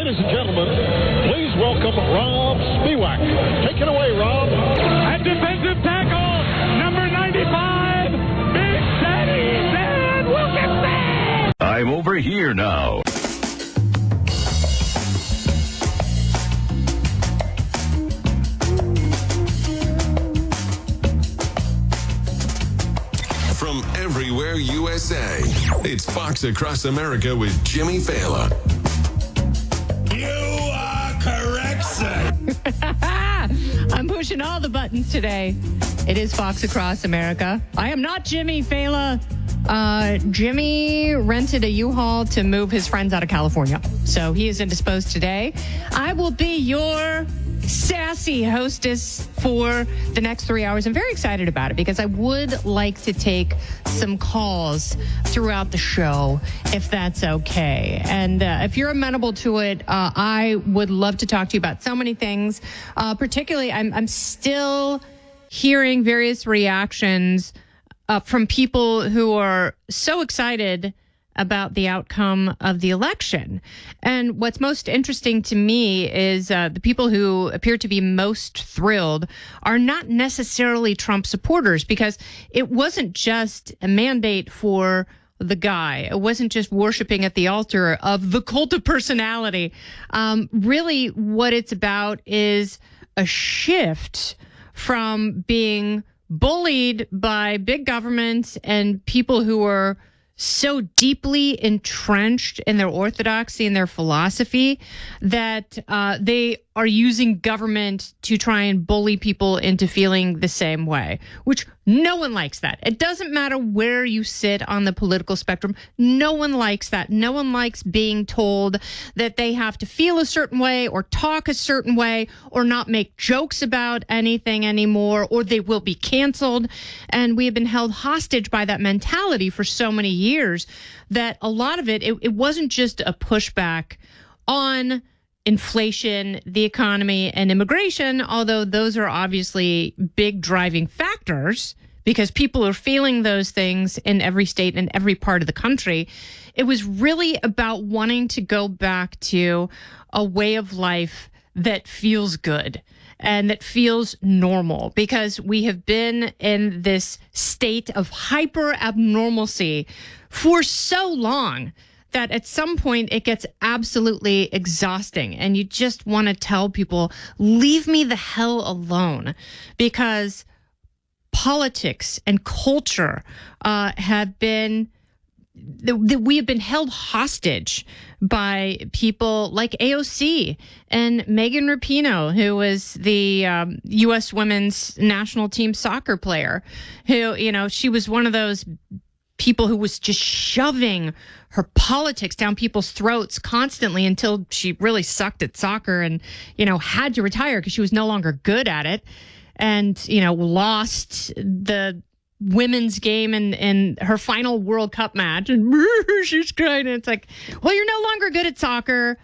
Ladies and gentlemen, please welcome Rob Spiewak. Take it away, Rob. At defensive tackle, number 95, Big Daddy Dan Wilkinson. I'm over here now. From everywhere USA, it's Fox Across America with Jimmy Failla. You are correct, sir. I'm pushing all the buttons today. It is Fox Across America. I am not Jimmy Failla. Jimmy rented a U-Haul to move his friends out of California. So he is indisposed today. I will be your sassy hostess for the next 3 hours. I'm very excited about it because I would like to take some calls throughout the show, if that's okay. And if you're amenable to it, I would love to talk to you about so many things. Particularly, I'm still hearing various reactions from people who are so excited about the outcome of the election. And what's most interesting to me is the people who appear to be most thrilled are not necessarily Trump supporters, because it wasn't just a mandate for the guy. It wasn't just worshiping at the altar of the cult of personality. Really, what it's about is a shift from being bullied by big government and people who are so deeply entrenched in their orthodoxy and their philosophy that they are using government to try and bully people into feeling the same way, which no one likes that. It doesn't matter where you sit on the political spectrum. No one likes that. No one likes being told that they have to feel a certain way or talk a certain way or not make jokes about anything anymore, or they will be canceled. And we have been held hostage by that mentality for so many years that a lot of it wasn't just a pushback on inflation, the economy, and immigration, although those are obviously big driving factors because people are feeling those things in every state and every part of the country. It was really about wanting to go back to a way of life that feels good and that feels normal, because we have been in this state of hyper abnormalcy for so long that at some point it gets absolutely exhausting and you just want to tell people, leave me the hell alone, because politics and culture have been, we have been held hostage by people like AOC and Megan Rapinoe, who was the U.S. women's national team soccer player, who, she was one of those people who was just shoving her politics down people's throats constantly until she really sucked at soccer and, had to retire because she was no longer good at it, and, lost the women's game in her final World Cup match. And she's crying. And it's like, well, you're no longer good at soccer.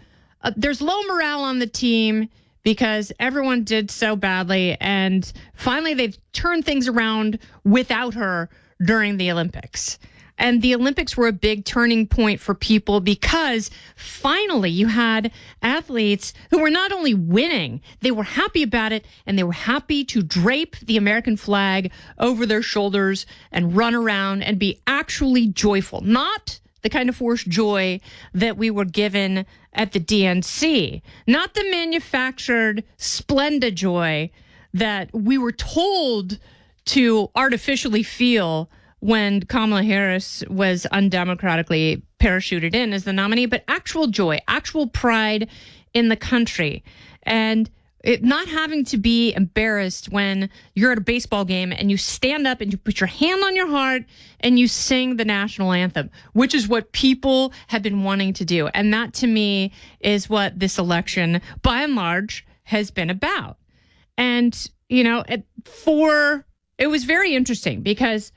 There's low morale on the team because everyone did so badly. And finally, they've turned things around without her during the Olympics. And the Olympics were a big turning point for people because finally you had athletes who were not only winning, they were happy about it, and they were happy to drape the American flag over their shoulders and run around and be actually joyful. Not the kind of forced joy that we were given at the DNC, not the manufactured Splenda joy that we were told to artificially feel when Kamala Harris was undemocratically parachuted in as the nominee, but actual joy, actual pride in the country. And it not having to be embarrassed when you're at a baseball game and you stand up and you put your hand on your heart and you sing the national anthem, which is what people have been wanting to do. And that, to me, is what this election, by and large, has been about. And, it was very interesting because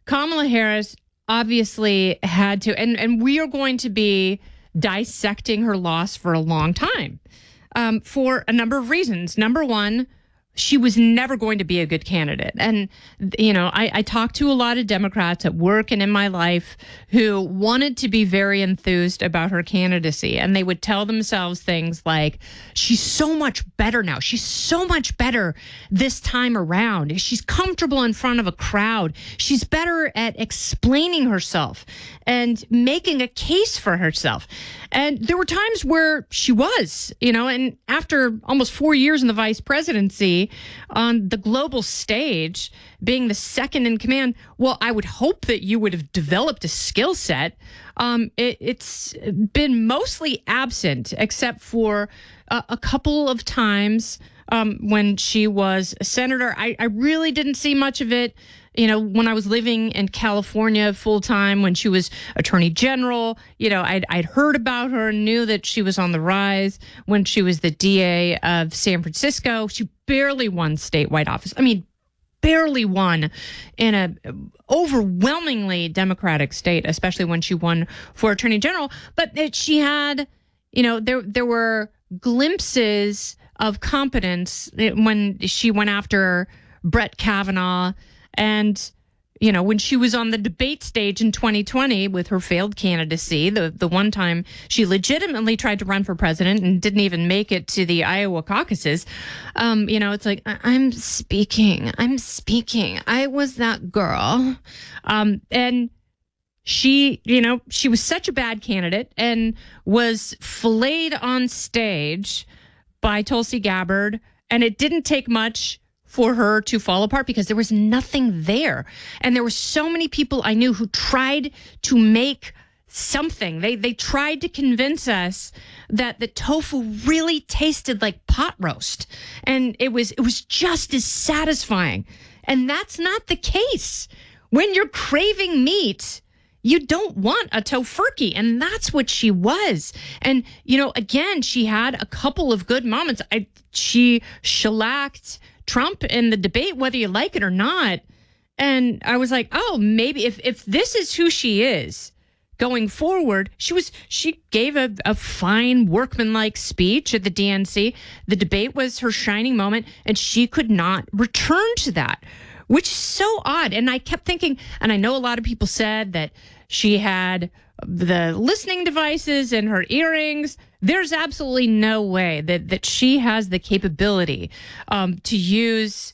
Kamala Harris obviously had to, and we are going to be dissecting her loss for a long time for a number of reasons. Number one, she was never going to be a good candidate. And, I talked to a lot of Democrats at work and in my life who wanted to be very enthused about her candidacy. And they would tell themselves things like, she's so much better now. She's so much better this time around. She's comfortable in front of a crowd. She's better at explaining herself and making a case for herself. And there were times where she was, and after almost 4 years in the vice presidency on the global stage, being the second in command, well, I would hope that you would have developed a skill set. It's been mostly absent, except for a couple of times when she was a senator. I really didn't see much of it. When I was living in California full time, when she was attorney general, I'd heard about her and knew that she was on the rise. When she was the DA of San Francisco, she barely won statewide office. I mean, barely won in a overwhelmingly Democratic state, especially when she won for attorney general. But she had, there were glimpses of competence when she went after Brett Kavanaugh. And, when she was on the debate stage in 2020 with her failed candidacy, the one time she legitimately tried to run for president and didn't even make it to the Iowa caucuses, it's like, I'm speaking. I was that girl. And she, she was such a bad candidate and was filleted on stage by Tulsi Gabbard. And it didn't take much for her to fall apart because there was nothing there. And there were so many people I knew who tried to make something. They tried to convince us that the tofu really tasted like pot roast. And it was just as satisfying. And that's not the case. When you're craving meat, you don't want a tofurkey, and that's what she was. And, again, she had a couple of good moments. She shellacked Trump in the debate, whether you like it or not. And I was like, oh, maybe if this is who she is going forward, she gave a fine workmanlike speech at the DNC. The debate was her shining moment, and she could not return to that, which is so odd. And I kept thinking, and I know a lot of people said that she had the listening devices in her earrings. There's absolutely no way that she has the capability to use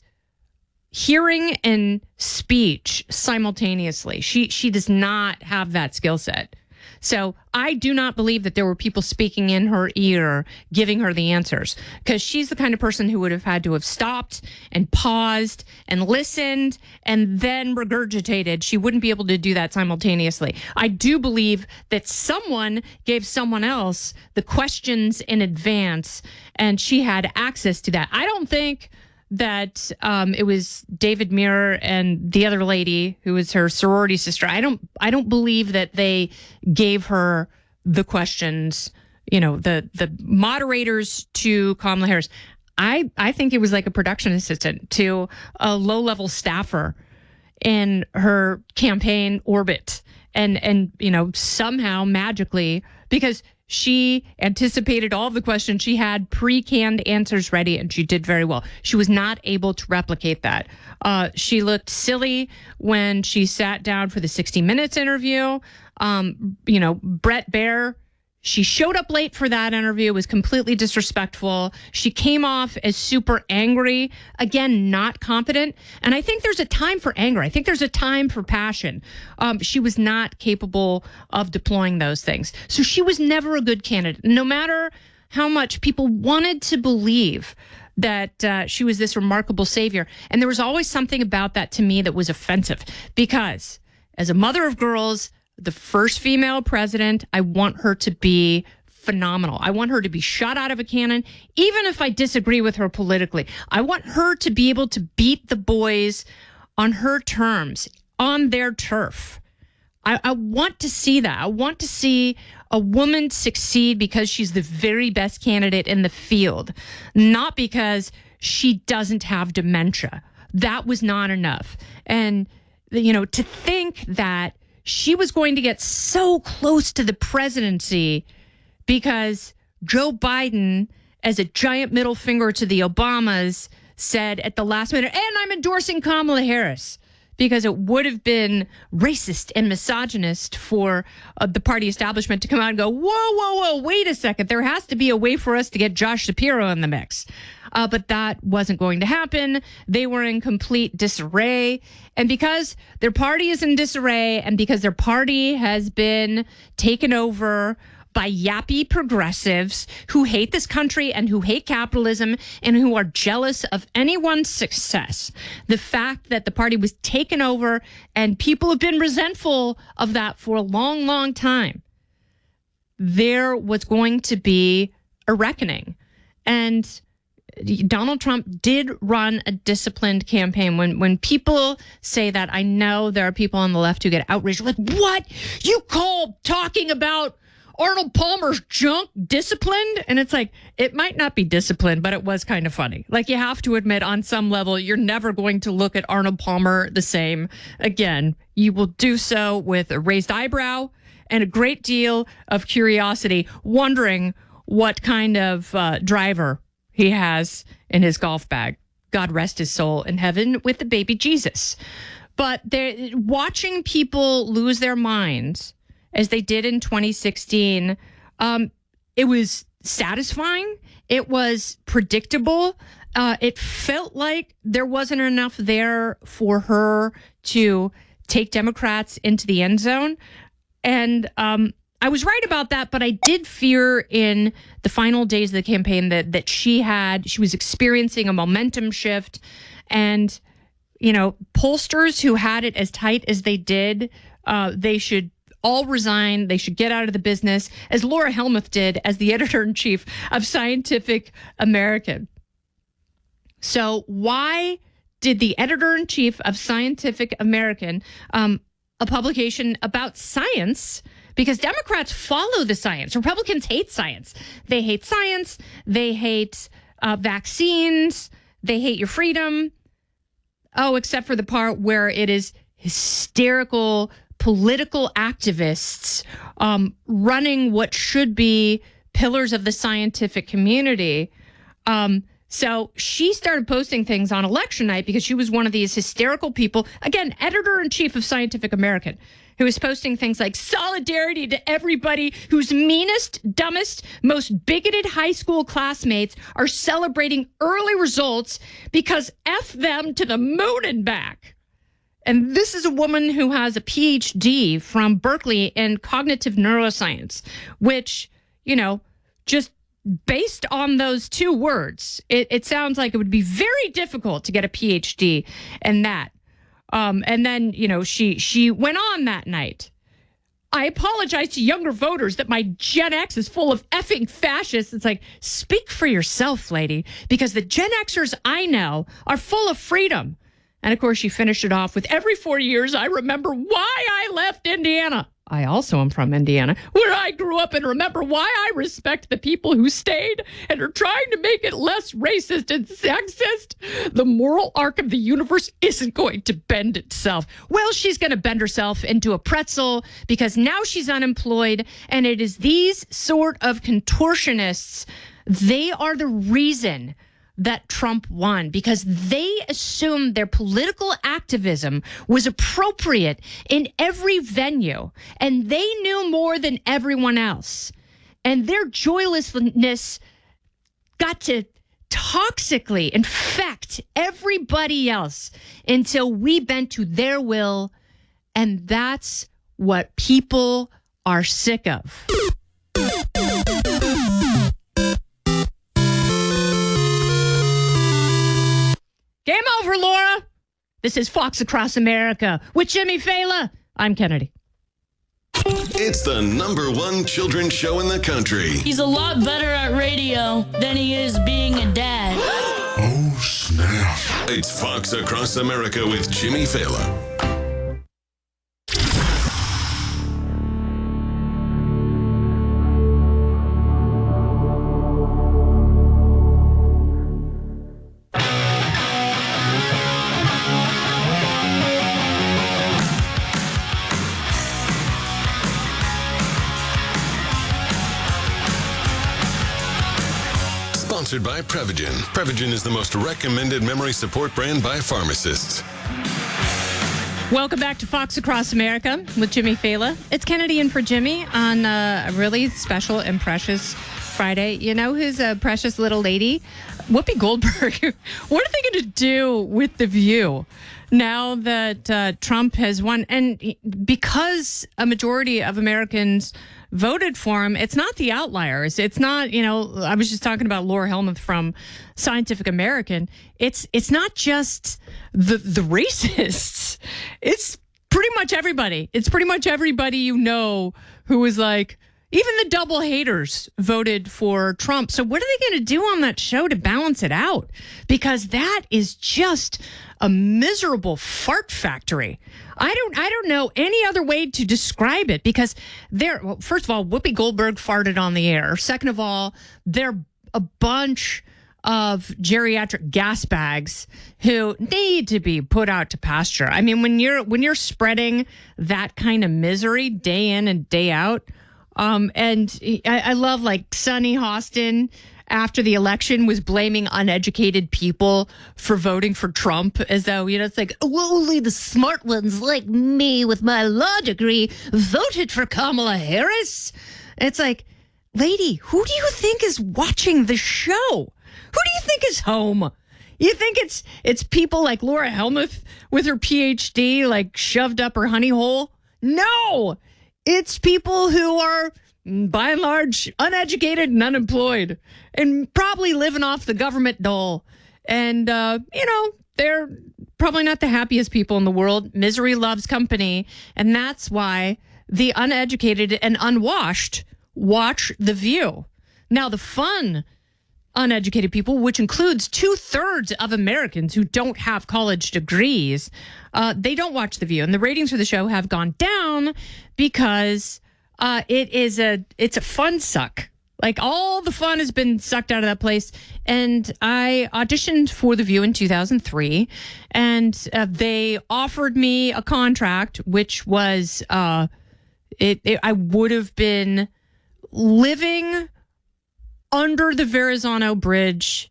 hearing and speech simultaneously. She does not have that skill set. So I do not believe that there were people speaking in her ear, giving her the answers, because she's the kind of person who would have had to have stopped and paused and listened and then regurgitated. She wouldn't be able to do that simultaneously. I do believe that someone gave someone else the questions in advance, and she had access to that. I don't think that it was David Muir and the other lady who was her sorority sister. I don't believe that they gave her the questions, the moderators to Kamala Harris. I think it was like a production assistant to a low-level staffer in her campaign orbit. And somehow magically, because she anticipated all of the questions. She had pre-canned answers ready, and she did very well. She was not able to replicate that. She looked silly when she sat down for the 60 Minutes interview. Brett Baier, she showed up late for that interview, was completely disrespectful. She came off as super angry, again, not competent. And I think there's a time for anger. I think there's a time for passion. She was not capable of deploying those things. So she was never a good candidate, no matter how much people wanted to believe that she was this remarkable savior. And there was always something about that to me that was offensive, because as a mother of girls, the first female president, I want her to be phenomenal. I want her to be shot out of a cannon, even if I disagree with her politically. I want her to be able to beat the boys on her terms, on their turf. I want to see that. I want to see a woman succeed because she's the very best candidate in the field, not because she doesn't have dementia. That was not enough. And, to think that she was going to get so close to the presidency because Joe Biden, as a giant middle finger to the Obamas, said at the last minute, and I'm endorsing Kamala Harris, because it would have been racist and misogynist for the party establishment to come out and go, whoa, wait a second. There has to be a way for us to get Josh Shapiro in the mix. But that wasn't going to happen. They were in complete disarray. And because their party is in disarray and because their party has been taken over by yappy progressives who hate this country and who hate capitalism and who are jealous of anyone's success. The fact that the party was taken over and people have been resentful of that for a long, long time. There was going to be a reckoning. And Donald Trump did run a disciplined campaign. When people say that, I know there are people on the left who get outraged. Like, what? You call talking about Arnold Palmer's junk disciplined? And it's like, it might not be disciplined, but it was kind of funny. Like, you have to admit, on some level, you're never going to look at Arnold Palmer the same again. You will do so with a raised eyebrow and a great deal of curiosity, wondering what kind of driver he has in his golf bag. God rest his soul in heaven with the baby Jesus. But watching people lose their minds as they did in 2016, it was satisfying. It was predictable. It felt like there wasn't enough there for her to take Democrats into the end zone. And I was right about that, but I did fear in the final days of the campaign that she was experiencing a momentum shift. And, you know, pollsters who had it as tight as they did, they should all resign. They should get out of the business, as Laura Helmuth did as the editor-in-chief of Scientific American. So why did the editor-in-chief of Scientific American, a publication about science, because Democrats follow the science. Republicans hate science. They hate science. They hate vaccines. They hate your freedom. Oh, except for the part where it is hysterical political activists running what should be pillars of the scientific community. So she started posting things on election night because she was one of these hysterical people, again, editor-in-chief of Scientific American, who was posting things like solidarity to everybody whose meanest, dumbest, most bigoted high school classmates are celebrating early results because F them to the moon and back. And this is a woman who has a PhD from Berkeley in cognitive neuroscience, which, you know, just based on those two words, it sounds like it would be very difficult to get a PhD in that. And then, you know, she went on that night. I apologize to younger voters that my Gen X is full of effing fascists. It's like, speak for yourself, lady, because the Gen Xers I know are full of freedom. And of course, she finished it off with, every 4 years, I remember why I left Indiana. I also am from Indiana, where I grew up, and remember why I respect the people who stayed and are trying to make it less racist and sexist. The moral arc of the universe isn't going to bend itself. Well, she's going to bend herself into a pretzel because now she's unemployed, and it is these sort of contortionists, they are the reason that Trump won, because they assumed their political activism was appropriate in every venue, and they knew more than everyone else. And their joylessness got to toxically infect everybody else until we bent to their will, and that's what people are sick of. Game over, Laura. This is Fox Across America with Jimmy Failla. I'm Kennedy. It's the #1 children's show in the country. He's a lot better at radio than he is being a dad. Oh, snap. It's Fox Across America with Jimmy Failla. Sponsored by Prevagen. Prevagen is the most recommended memory support brand by pharmacists. Welcome back to Fox Across America with Jimmy Failla. It's Kennedy in for Jimmy on a really special and precious Friday. You know who's a precious little lady? Whoopi Goldberg. What are they going to do with The View now that Trump has won? And because a majority of Americans voted for him, it's not the outliers. It's not, I was just talking about Laura Helmuth from Scientific American. It's not just the racists. It's pretty much everybody. It's pretty much everybody who was like, even the double haters voted for Trump. So what are they going to do on that show to balance it out? Because that is just a miserable fart factory. I don't know any other way to describe it, because first of all, Whoopi Goldberg farted on the air. Second of all, they're a bunch of geriatric gas bags who need to be put out to pasture. I mean, when you're spreading that kind of misery day in and day out, and I love, like, Sonny Hostin after the election was blaming uneducated people for voting for Trump, as though, it's like, only the smart ones like me with my law degree voted for Kamala Harris. It's like, lady, who do you think is watching the show? Who do you think is home? You think it's people like Laura Helmuth with her PhD, like, shoved up her honey hole? No! It's people who are, by and large, uneducated and unemployed and probably living off the government dole. And, they're probably not the happiest people in the world. Misery loves company. And that's why the uneducated and unwashed watch The View. Now, the fun uneducated people, which includes 2/3 of Americans who don't have college degrees, they don't watch The View, and the ratings for the show have gone down because it's a fun suck. Like, all the fun has been sucked out of that place. And I auditioned for The View in 2003, and they offered me a contract, which was I would have been living under the Verrazano Bridge,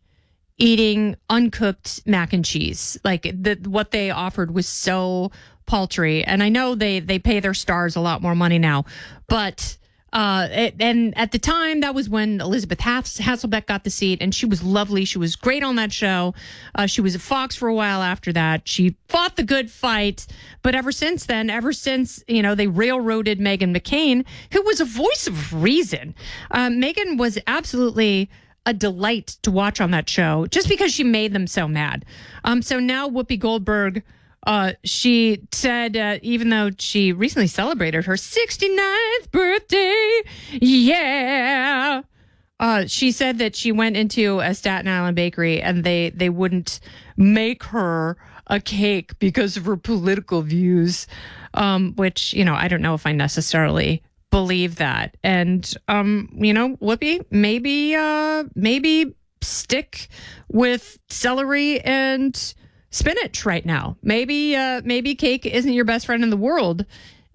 eating uncooked mac and cheese. Like, what they offered was so paltry. And I know they pay their stars a lot more money now, but and at the time, that was when Elizabeth Hasselbeck got the seat, and she was lovely. She was great on that show. She was at Fox for a while after that. She fought the good fight, but ever since then, they railroaded Meghan McCain, who was a voice of reason. Meghan was absolutely a delight to watch on that show, just because she made them so mad. So now Whoopi Goldberg, she said, even though she recently celebrated her 69th birthday, she said that she went into a Staten Island bakery and they wouldn't make her a cake because of her political views, which, I don't know if I necessarily believe that. And, Whoopi, maybe stick with celery and spinach right now. Maybe cake isn't your best friend in the world,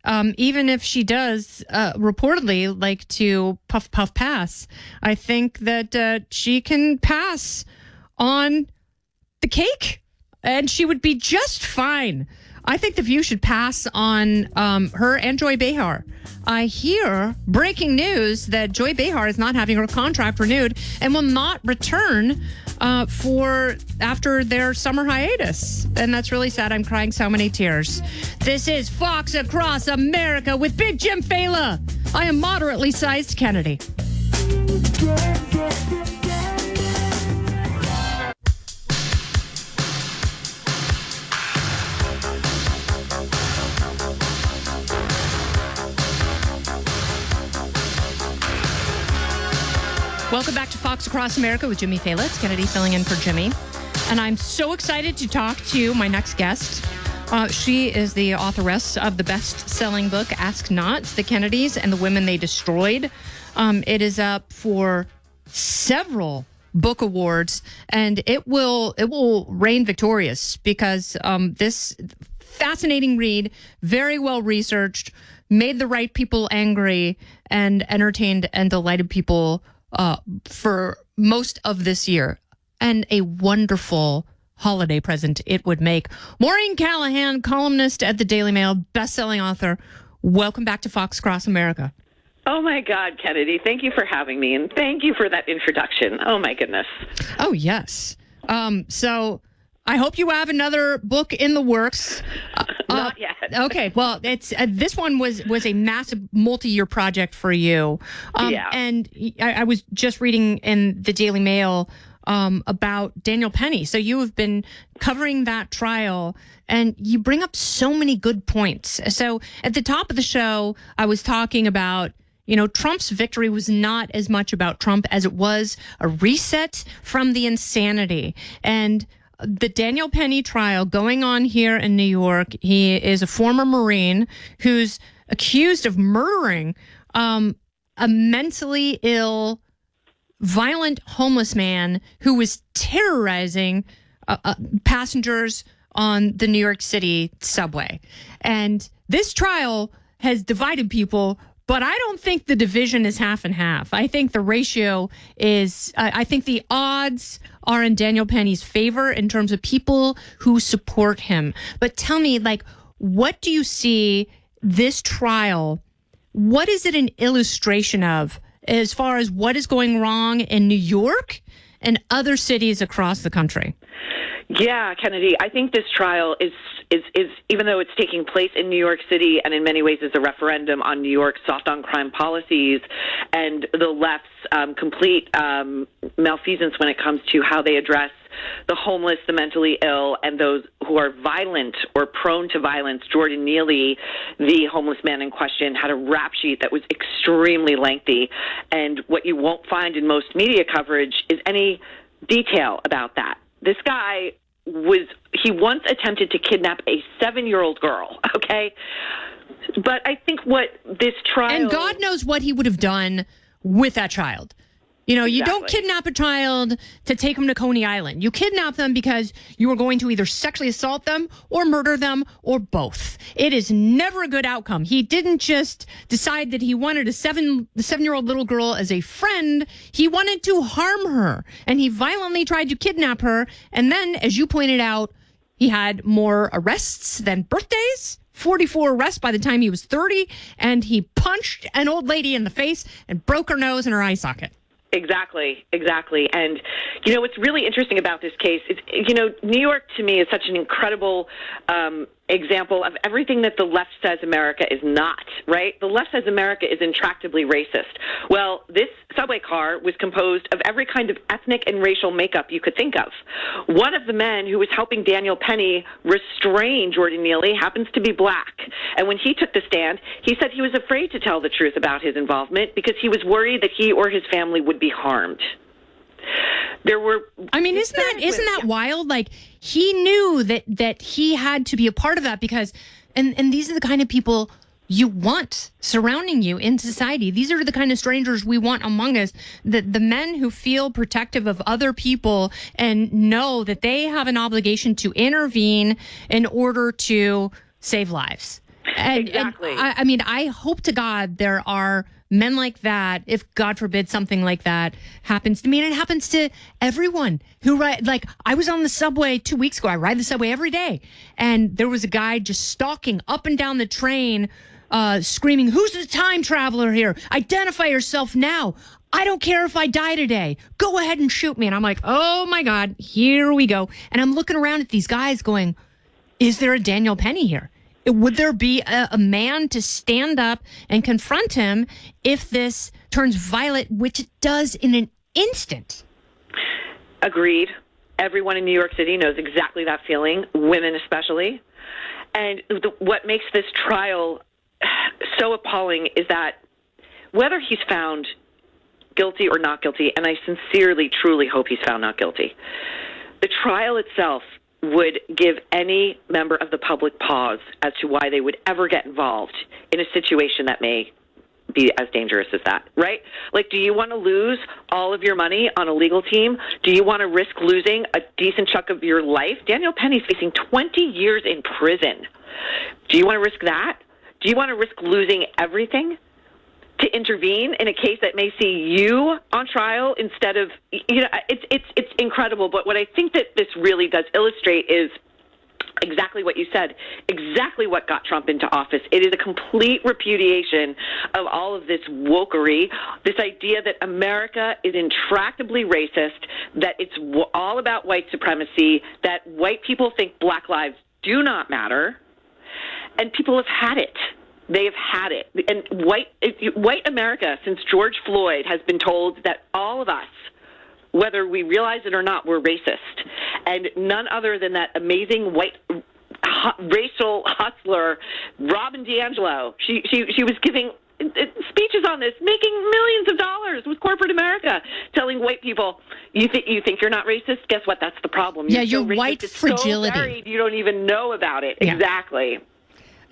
even if she does reportedly like to puff pass. I think that she can pass on the cake, and she would be just fine. I think The View should pass on her and Joy Behar. I hear breaking news that Joy Behar is not having her contract renewed and will not return for after their summer hiatus. And that's really sad. I'm crying so many tears. This is Fox Across America with Big Jim Failla. I am moderately sized Kennedy. Welcome back to Fox Across America with Jimmy Failla. It's Kennedy filling in for Jimmy. And I'm so excited to talk to my next guest. She is the authoress of the best-selling book, Ask Not, The Kennedys and the Women They Destroyed. It is up for several book awards, and it will reign victorious because this fascinating read, very well researched, made the right people angry, and entertained and delighted people for most of this year, and a wonderful holiday present it would make. Maureen Callahan, columnist at the Daily Mail, best-selling author. Welcome back to Fox Cross America. Oh, my God, Kennedy. Thank you for having me, and thank you for that introduction. Oh, my goodness. Oh, yes. So I hope you have another book in the works. Not yet. Okay. Well, it's this one was a massive multi-year project for you. Yeah. And I was just reading in the Daily Mail about Daniel Penny. So you have been covering that trial, and you bring up so many good points. So at the top of the show, I was talking about, Trump's victory was not as much about Trump as it was a reset from the insanity. And the Daniel Penny trial going on here in New York, he is a former Marine who's accused of murdering a mentally ill, violent homeless man who was terrorizing passengers on the New York City subway. And this trial has divided people, but I don't think the division is half and half. I think the ratio is, I think the odds are in Daniel Penny's favor in terms of people who support him. But tell me, what do you see this trial, what is it an illustration of as far as what is going wrong in New York and other cities across the country? Yeah, Kennedy, I think this trial is even though it's taking place in New York City and in many ways is a referendum on New York's soft on crime policies and the left's complete malfeasance when it comes to how they address the homeless, the mentally ill, and those who are violent or prone to violence. Jordan Neely, the homeless man in question, had a rap sheet that was extremely lengthy. And what you won't find in most media coverage is any detail about that. This guy he once attempted to kidnap a 7-year-old girl, okay? But I think what this trial... And God knows what he would have done with that child. You don't kidnap a child to take them to Coney Island. You kidnap them because you are going to either sexually assault them or murder them or both. It is never a good outcome. He didn't just decide that he wanted the 7-year-old little girl as a friend. He wanted to harm her, and he violently tried to kidnap her. And then, as you pointed out, he had more arrests than birthdays. 44 arrests by the time he was 30, and he punched an old lady in the face and broke her nose and her eye socket. Exactly. And, what's really interesting about this case is, New York to me is such an incredible example of everything that the left says America is not, right? The left says America is intractably racist. Well, this subway car was composed of every kind of ethnic and racial makeup you could think of. One of the men who was helping Daniel Penny restrain Jordan Neely happens to be black. And when he took the stand, he said he was afraid to tell the truth about his involvement because he was worried that he or his family would be harmed. There were. I mean, isn't that wild? He knew that he had to be a part of that because, and these are the kind of people you want surrounding you in society. These are the kind of strangers we want among us. The men who feel protective of other people and know that they have an obligation to intervene in order to save lives. Exactly. And I hope to God there are men like that, if God forbid something like that happens to me. And it happens to everyone who ride. I was on the subway 2 weeks ago. I ride the subway every day. And there was a guy just stalking up and down the train, screaming, "Who's the time traveler here? Identify yourself now. I don't care if I die today. Go ahead and shoot me." And I'm like, oh my God, here we go. And I'm looking around at these guys going, is there a Daniel Penny here? Would there be a man to stand up and confront him if this turns violent, which it does in an instant? Agreed. Everyone in New York City knows exactly that feeling, women especially. And what makes this trial so appalling is that whether he's found guilty or not guilty, and I sincerely, truly hope he's found not guilty, the trial itself would give any member of the public pause as to why they would ever get involved in a situation that may be as dangerous as that, right? Do you want to lose all of your money on a legal team? Do you want to risk losing a decent chunk of your life? Daniel Penny's facing 20 years in prison. Do you want to risk that? Do you want to risk losing everything to intervene in a case that may see you on trial instead of, it's incredible. But what I think that this really does illustrate is exactly what you said, exactly what got Trump into office. It is a complete repudiation of all of this wokery, this idea that America is intractably racist, that it's all about white supremacy, that white people think black lives do not matter, and people have had it. They have had it. And white America, since George Floyd, has been told that all of us, whether we realize it or not, we're racist. And none other than that amazing white racial hustler, Robin DiAngelo. She was giving speeches on this, making millions of dollars with corporate America, telling white people, you think you're not racist? Guess what? That's the problem. Your white fragility. So buried, you don't even know about it. Yeah. Exactly.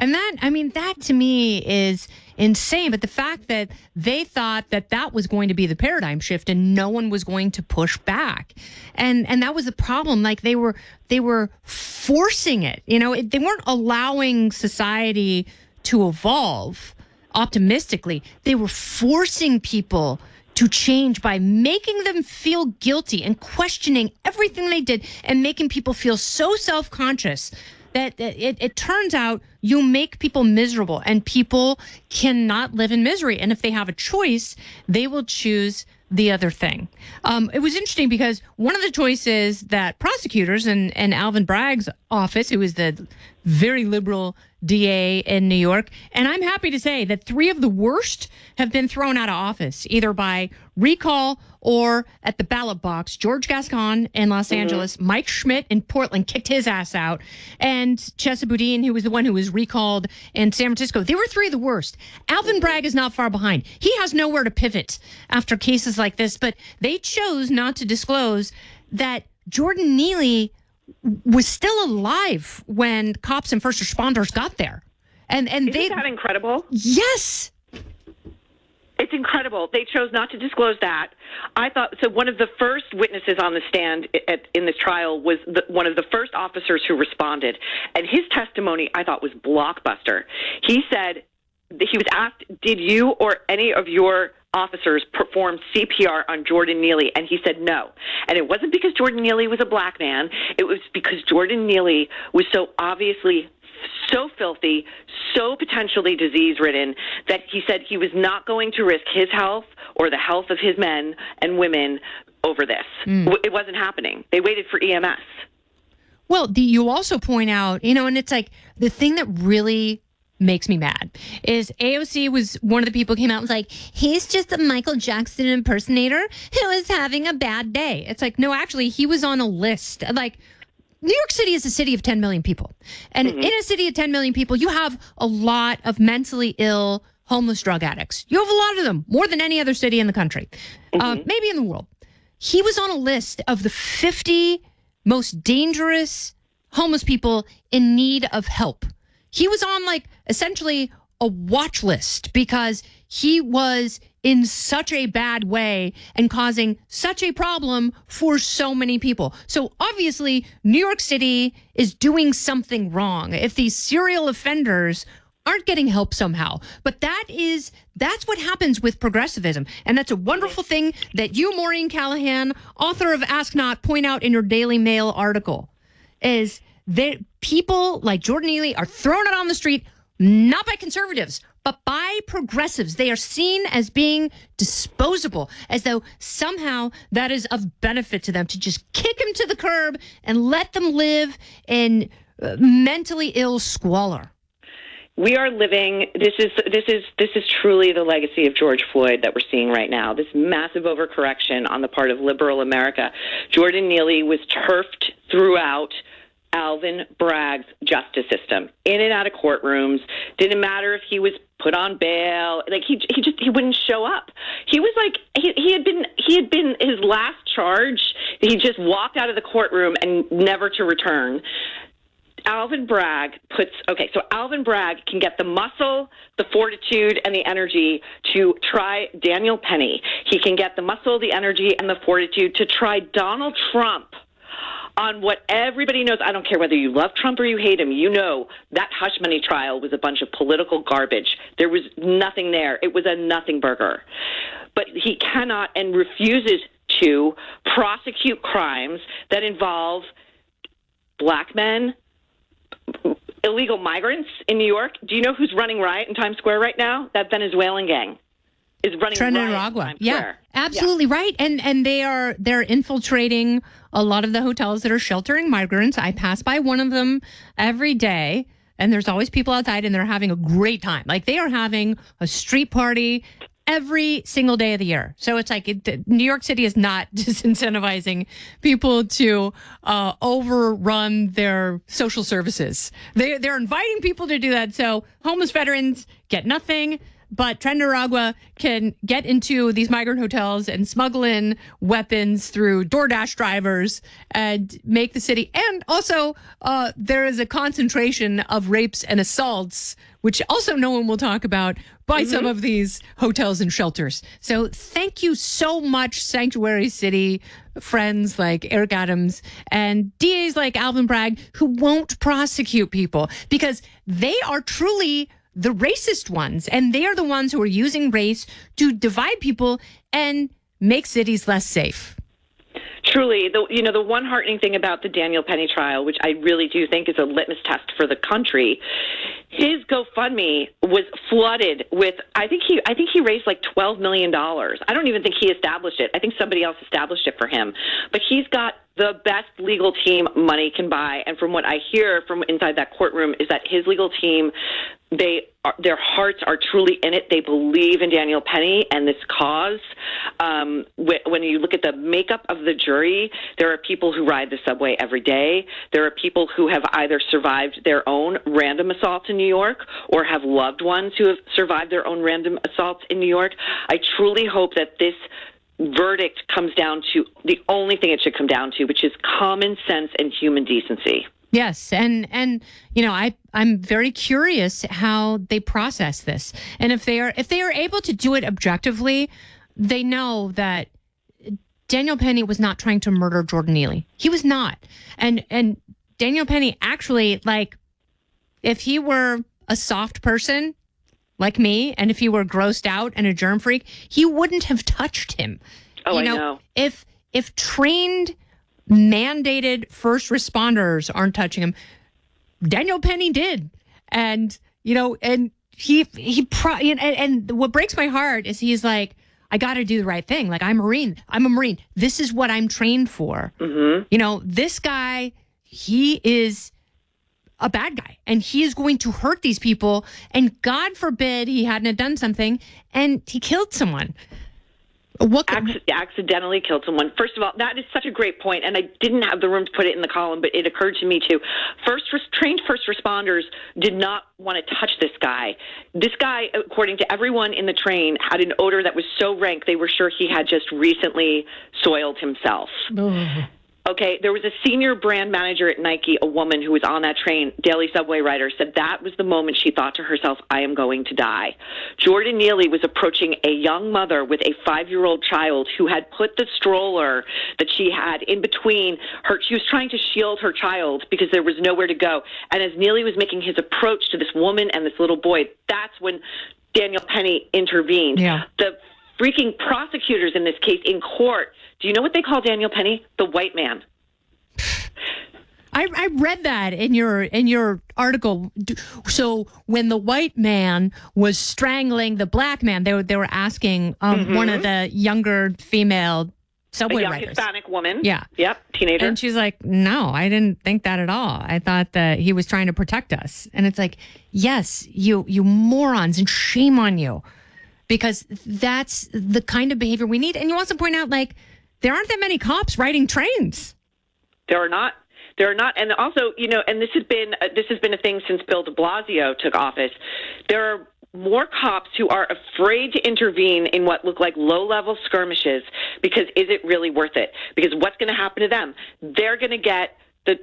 And that to me is insane. But the fact that they thought that was going to be the paradigm shift and no one was going to push back. And that was the problem. Like they were forcing it. They weren't allowing society to evolve optimistically. They were forcing people to change by making them feel guilty and questioning everything they did and making people feel so self-conscious that it turns out you make people miserable and people cannot live in misery. And if they have a choice, they will choose the other thing. It was interesting because one of the choices that prosecutors and Alvin Bragg's office, who is the very liberal DA in New York, and I'm happy to say that 3 of the worst have been thrown out of office, either by recall or at the ballot box. George Gascon in Los Angeles, Mike Schmidt in Portland kicked his ass out, and Chesa Boudin, who was the one who was recalled in San Francisco. They were 3 of the worst. Alvin Bragg is not far behind. He has nowhere to pivot after cases like this, but they chose not to disclose that Jordan Neely was still alive when cops and first responders got there. And Isn't that incredible? Yes. It's incredible. They chose not to disclose that. I thought, so one of the first witnesses on the stand in this trial was one of the first officers who responded. And his testimony, I thought, was blockbuster. He said, he was asked, did you or any of your officers performed CPR on Jordan Neely, and he said no. And it wasn't because Jordan Neely was a black man. It was because Jordan Neely was so obviously so filthy, so potentially disease-ridden, that he said he was not going to risk his health or the health of his men and women over this. It wasn't happening. They waited for EMS. Well, you also point out, and it's like the thing that really makes me mad is AOC was one of the people who came out and was like, he's just a Michael Jackson impersonator who is having a bad day. It's like, no, actually, he was on a list. Like, New York City is a city of 10 million people. And in a city of 10 million people, you have a lot of mentally ill, homeless drug addicts. You have a lot of them, more than any other city in the country, maybe in the world. He was on a list of the 50 most dangerous homeless people in need of help. He was on essentially a watch list because he was in such a bad way and causing such a problem for so many people. So obviously, New York City is doing something wrong if these serial offenders aren't getting help somehow. But that's what happens with progressivism. And that's a wonderful thing that you, Maureen Callahan, author of Ask Not, point out in your Daily Mail article, is that people like Jordan Neely are thrown out on the street, not by conservatives, but by progressives. They are seen as being disposable, as though somehow that is of benefit to them, to just kick them to the curb and let them live in mentally ill squalor. We are living. This is truly the legacy of George Floyd that we're seeing right now. This massive overcorrection on the part of liberal America. Jordan Neely was turfed throughout Alvin Bragg's justice system, in and out of courtrooms. Didn't matter if he was put on bail. He wouldn't show up. He was he had been his last charge. He just walked out of the courtroom and never to return. Alvin Bragg Alvin Bragg can get the muscle, the fortitude, and the energy to try Daniel Penny. He can get the muscle, the energy, and the fortitude to try Donald Trump on what everybody knows. I don't care whether you love Trump or you hate him. You know that hush money trial was a bunch of political garbage. There was nothing there. It was a nothing burger. But he cannot and refuses to prosecute crimes that involve black men, illegal migrants in New York. Do you know who's running riot in Times Square right now? That Venezuelan gang is running riot in Times Yeah, Square. absolutely right. And they're infiltrating a lot of the hotels that are sheltering migrants. I pass by one of them every day, and there's always people outside, and they're having a great time. Like, they are having a street party every single day of the year. So it's like New York City is not disincentivizing people to overrun their social services. They're inviting people to do that. So homeless veterans get nothing, but Tren Aragua can get into these migrant hotels and smuggle in weapons through DoorDash drivers and make the city. And also, there is a concentration of rapes and assaults, which also no one will talk about, by some of these hotels and shelters. So thank you so much, Sanctuary City friends like Eric Adams and DAs like Alvin Bragg, who won't prosecute people because they are truly the racist ones. And they are the ones who are using race to divide people and make cities less safe. Truly, the one heartening thing about the Daniel Penny trial, which I really do think is a litmus test for the country, his GoFundMe was flooded with. I think he raised like $12 million. I don't even think he established it. I think somebody else established it for him. But he's got the best legal team money can buy. And from what I hear from inside that courtroom is that his legal team, their hearts are truly in it. They believe in Daniel Penny and this cause. When you look at the makeup of the jury, there are people who ride the subway every day. There are people who have either survived their own random assaults in New York or have loved ones who have survived their own random assaults in New York. I truly hope that this verdict comes down to the only thing it should come down to, which is common sense and human decency. Yes, and I'm very curious how they process this, and if they are able to do it objectively, they know that Daniel Penny was not trying to murder Jordan Neely. He was not, and Daniel Penny actually, like, if he were a soft person like me, and if he were grossed out and a germ freak, he wouldn't have touched him. Oh, I know. If trained, mandated first responders aren't touching him, Daniel Penny did. And and what breaks my heart is he's like, I got to do the right thing. Like, I'm a Marine. This is what I'm trained for. This guy, he is a bad guy, and he is going to hurt these people. And God forbid he hadn't done something and he killed someone. Accidentally killed someone. First of all, that is such a great point, and I didn't have the room to put it in the column, but it occurred to me too. Trained first responders did not want to touch this guy. This guy, according to everyone in the train, had an odor that was so rank they were sure he had just recently soiled himself. Okay, there was a senior brand manager at Nike, a woman who was on that train, daily subway rider, said that was the moment she thought to herself, I am going to die. Jordan Neely was approaching a young mother with a 5-year-old child who had put the stroller that she had in between her. She was trying to shield her child because there was nowhere to go. And as Neely was making his approach to this woman and this little boy, that's when Daniel Penny intervened. Yeah. The freaking prosecutors in this case in court, do you know what they call Daniel Penny? The white man. I read that in your article. So when the white man was strangling the black man, they were asking one of the younger female subway riders, Hispanic woman. Yeah. Yep. Teenager. And she's like, no, I didn't think that at all. I thought that he was trying to protect us. And it's like, yes, you morons, and shame on you, because that's the kind of behavior we need. And you also point out, like, there aren't that many cops riding trains. There are not. And also, and this has been a thing since Bill de Blasio took office. There are more cops who are afraid to intervene in what look like low-level skirmishes because is it really worth it? Because what's going to happen to them? They're going to get the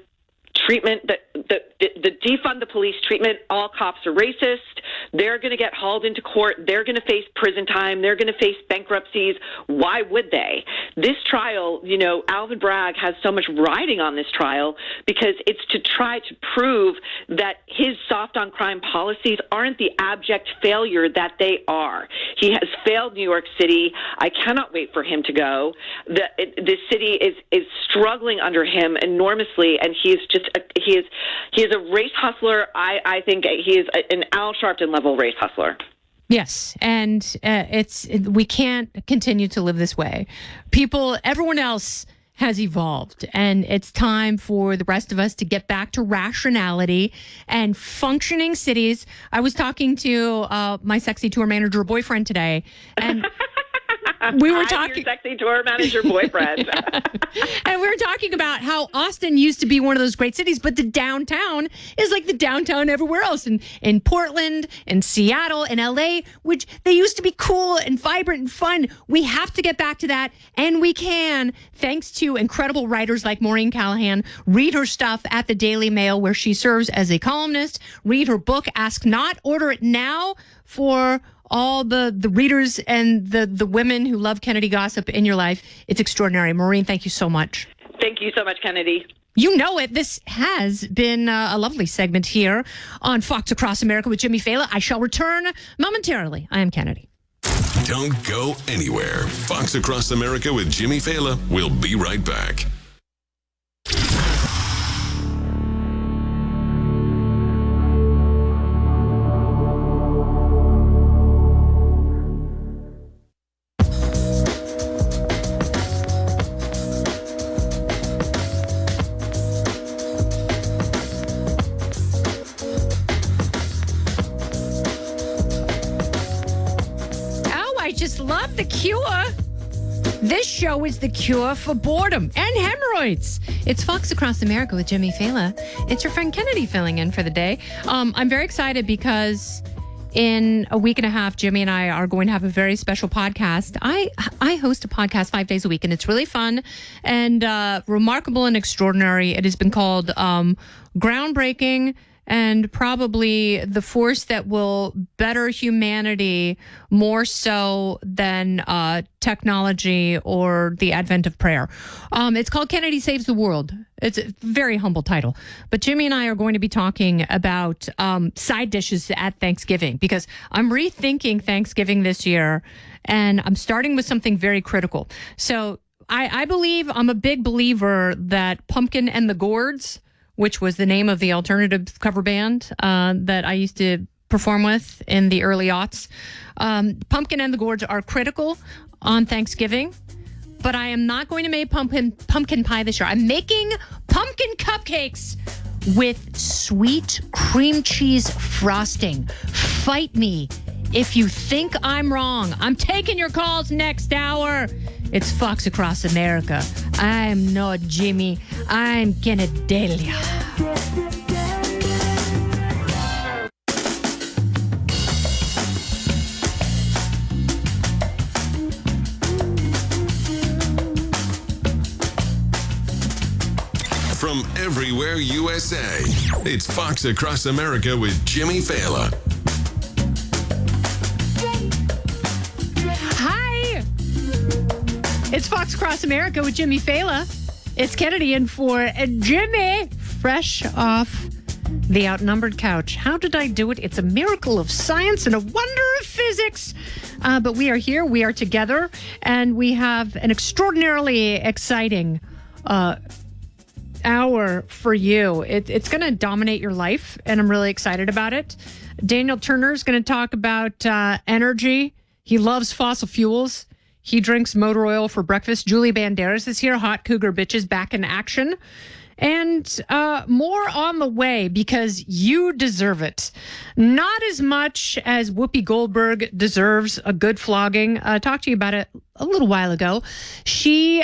treatment, the defund the police treatment, all cops are racist. They're going to get hauled into court. They're going to face prison time. They're going to face bankruptcies. Why would they? This trial, Alvin Bragg has so much riding on this trial because it's to try to prove that his soft on crime policies aren't the abject failure that they are. He has failed New York City. I cannot wait for him to go. The city is struggling under him enormously, and he is a race hustler. I think he is an Al Sharpton level race hustler. Yes, and we can't continue to live this way. Everyone else has evolved, and it's time for the rest of us to get back to rationality and functioning cities. I was talking to my sexy tour manager boyfriend today, and we were talking. Your sexy tour manager boyfriend. And we were talking about how Austin used to be one of those great cities, but the downtown is like the downtown everywhere else. And in Portland and Seattle and LA, which they used to be cool and vibrant and fun. We have to get back to that. And we can, thanks to incredible writers like Maureen Callahan. Read her stuff at the Daily Mail, where she serves as a columnist. Read her book, Ask Not. Order it now for all the readers and the women who love Kennedy gossip in your life. It's extraordinary. Maureen, thank you so much. Thank you so much, Kennedy. You know it. This has been a lovely segment here on Fox Across America with Jimmy Failla. I shall return momentarily. I am Kennedy. Don't go anywhere. Fox Across America with Jimmy Failla. We'll be right back. Love the cure. This show is the cure for boredom and hemorrhoids. It's Fox Across America with Jimmy Failla. It's your friend Kennedy filling in for the day. I'm very excited because in a week and a half, Jimmy and I are going to have a very special podcast. I host a podcast 5 days a week, and it's really fun and remarkable and extraordinary. It has been called Groundbreaking, and probably the force that will better humanity more so than technology or the advent of prayer. It's called Kennedy Saves the World. It's a very humble title. But Jimmy and I are going to be talking about side dishes at Thanksgiving, because I'm rethinking Thanksgiving this year, and I'm starting with something very critical. So I'm a big believer that Pumpkin and the Gourds, which was the name of the alternative cover band that I used to perform with in the early aughts. Pumpkin and the Gourds are critical on Thanksgiving, but I am not going to make pumpkin pie this year. I'm making pumpkin cupcakes with sweet cream cheese frosting. Fight me if you think I'm wrong. I'm taking your calls next hour. It's Fox Across America. I'm not Jimmy. I'm Kennedelia. From everywhere USA, it's Fox Across America with Jimmy Failla. It's Fox Across America with Jimmy Failla. It's Kennedy in for Jimmy, fresh off the outnumbered couch. How did I do it? It's a miracle of science and a wonder of physics. But we are here. We are together. And we have an extraordinarily exciting hour for you. It's going to dominate your life, and I'm really excited about it. Daniel Turner is going to talk about energy. He loves fossil fuels. He drinks motor oil for breakfast. Julie Banderas is here. Hot Cougar Bitches back in action. And more on the way, because you deserve it. Not as much as Whoopi Goldberg deserves a good flogging. I talked to you about it a little while ago. She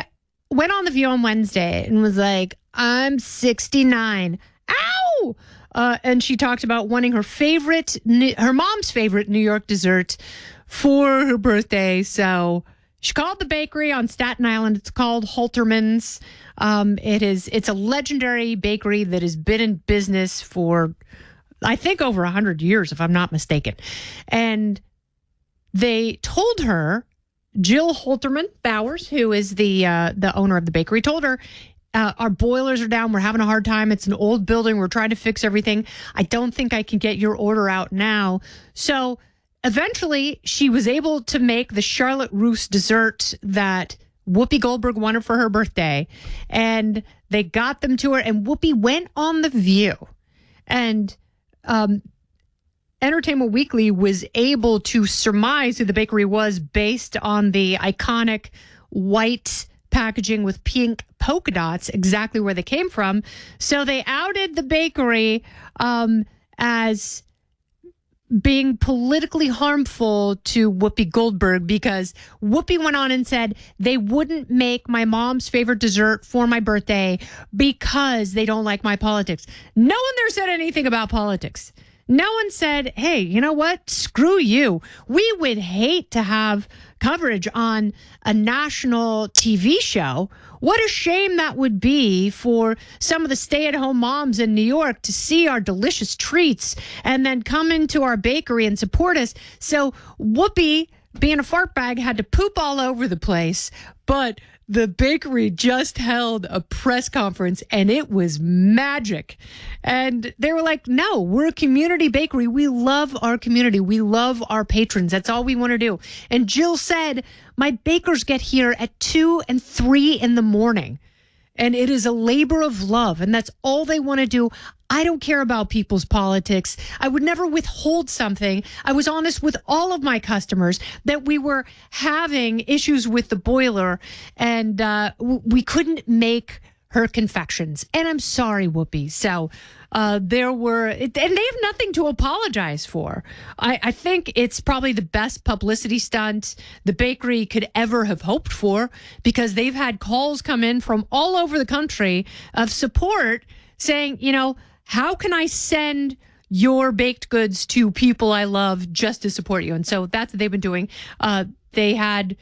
went on The View on Wednesday and was like, I'm 69. Ow! And she talked about wanting her mom's favorite New York dessert for her birthday. So She called the bakery on Staten Island. It's called Halterman's. It's a legendary bakery that has been in business for, I think, over 100 years, if I'm not mistaken. And they told her, Jill Halterman Bowers, who is the owner of the bakery, told her, our boilers are down. We're having a hard time. It's an old building. We're trying to fix everything. I don't think I can get your order out now. So eventually she was able to make the Charlotte Russe dessert that Whoopi Goldberg wanted for her birthday. And they got them to her, and Whoopi went on The View. And Entertainment Weekly was able to surmise who the bakery was based on the iconic white packaging with pink polka dots, exactly where they came from. So they outed the bakery as being politically harmful to Whoopi Goldberg, because Whoopi went on and said they wouldn't make my mom's favorite dessert for my birthday because they don't like my politics. No one there said anything about politics. No one said, hey, you know what? Screw you. We would hate to have coverage on a national TV show. What a shame that would be for some of the stay-at-home moms in New York to see our delicious treats and then come into our bakery and support us. So Whoopi, being a fart bag, had to poop all over the place. But the bakery just held a press conference, and it was magic. And they were like, no, we're a community bakery. We love our community. We love our patrons. That's all we want to do. And Jill said, my bakers get here at 2 and 3 in the morning. And it is a labor of love, and that's all they want to do. I don't care about people's politics. I would never withhold something. I was honest with all of my customers that we were having issues with the boiler, and we couldn't make her confections. And I'm sorry, Whoopi. So and they have nothing to apologize for. I think it's probably the best publicity stunt the bakery could ever have hoped for, because they've had calls come in from all over the country of support saying, you know, how can I send your baked goods to people I love just to support you? And so that's what they've been doing. They had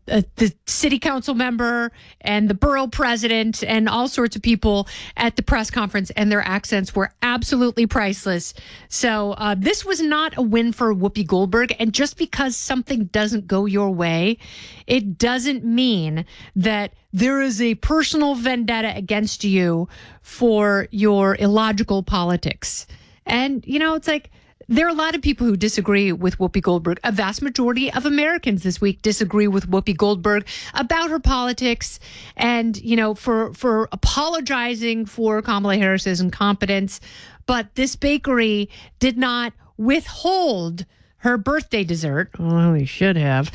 the city council member and the borough president and all sorts of people at the press conference, and their accents were absolutely priceless. So this was not a win for Whoopi Goldberg. And just because something doesn't go your way, it doesn't mean that there is a personal vendetta against you for your illogical politics. And, you know, it's like, there are a lot of people who disagree with Whoopi Goldberg. A vast majority of Americans this week disagree with Whoopi Goldberg about her politics and, you know, for apologizing for Kamala Harris's incompetence. But this bakery did not withhold her birthday dessert. Well, we should have,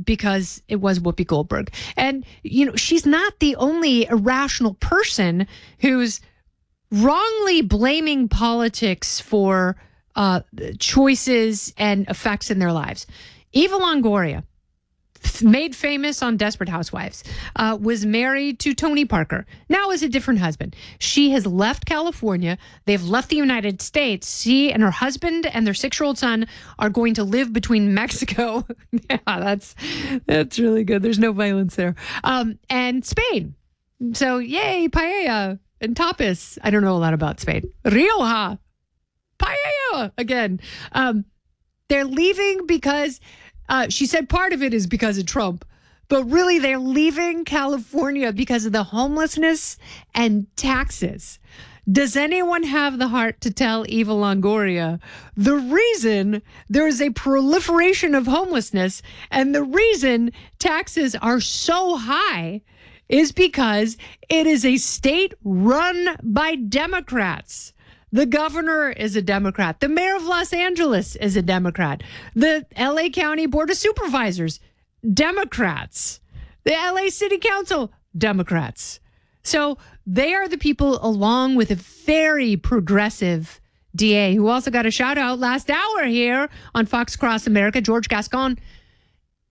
because it was Whoopi Goldberg. And, you know, she's not the only irrational person who's wrongly blaming politics for choices and effects in their lives. Eva Longoria, made famous on Desperate Housewives, was married to Tony Parker. Now is a different husband. She has left California. They've left the United States. She and her husband and their 6-year-old son are going to live between Mexico. Yeah, that's really good. There's no violence there. And Spain. So yay, paella and tapas. I don't know a lot about Spain. Rioja. Paella again. They're leaving because she said part of it is because of Trump, but really they're leaving California because of the homelessness and taxes. Does anyone have the heart to tell Eva Longoria the reason there is a proliferation of homelessness and the reason taxes are so high is because it is a state run by Democrats? The governor is a Democrat. The mayor of Los Angeles is a Democrat. The LA County Board of Supervisors, Democrats. The LA City Council, Democrats. So they are the people, along with a very progressive DA who also got a shout out last hour here on Fox Across America, George Gascon.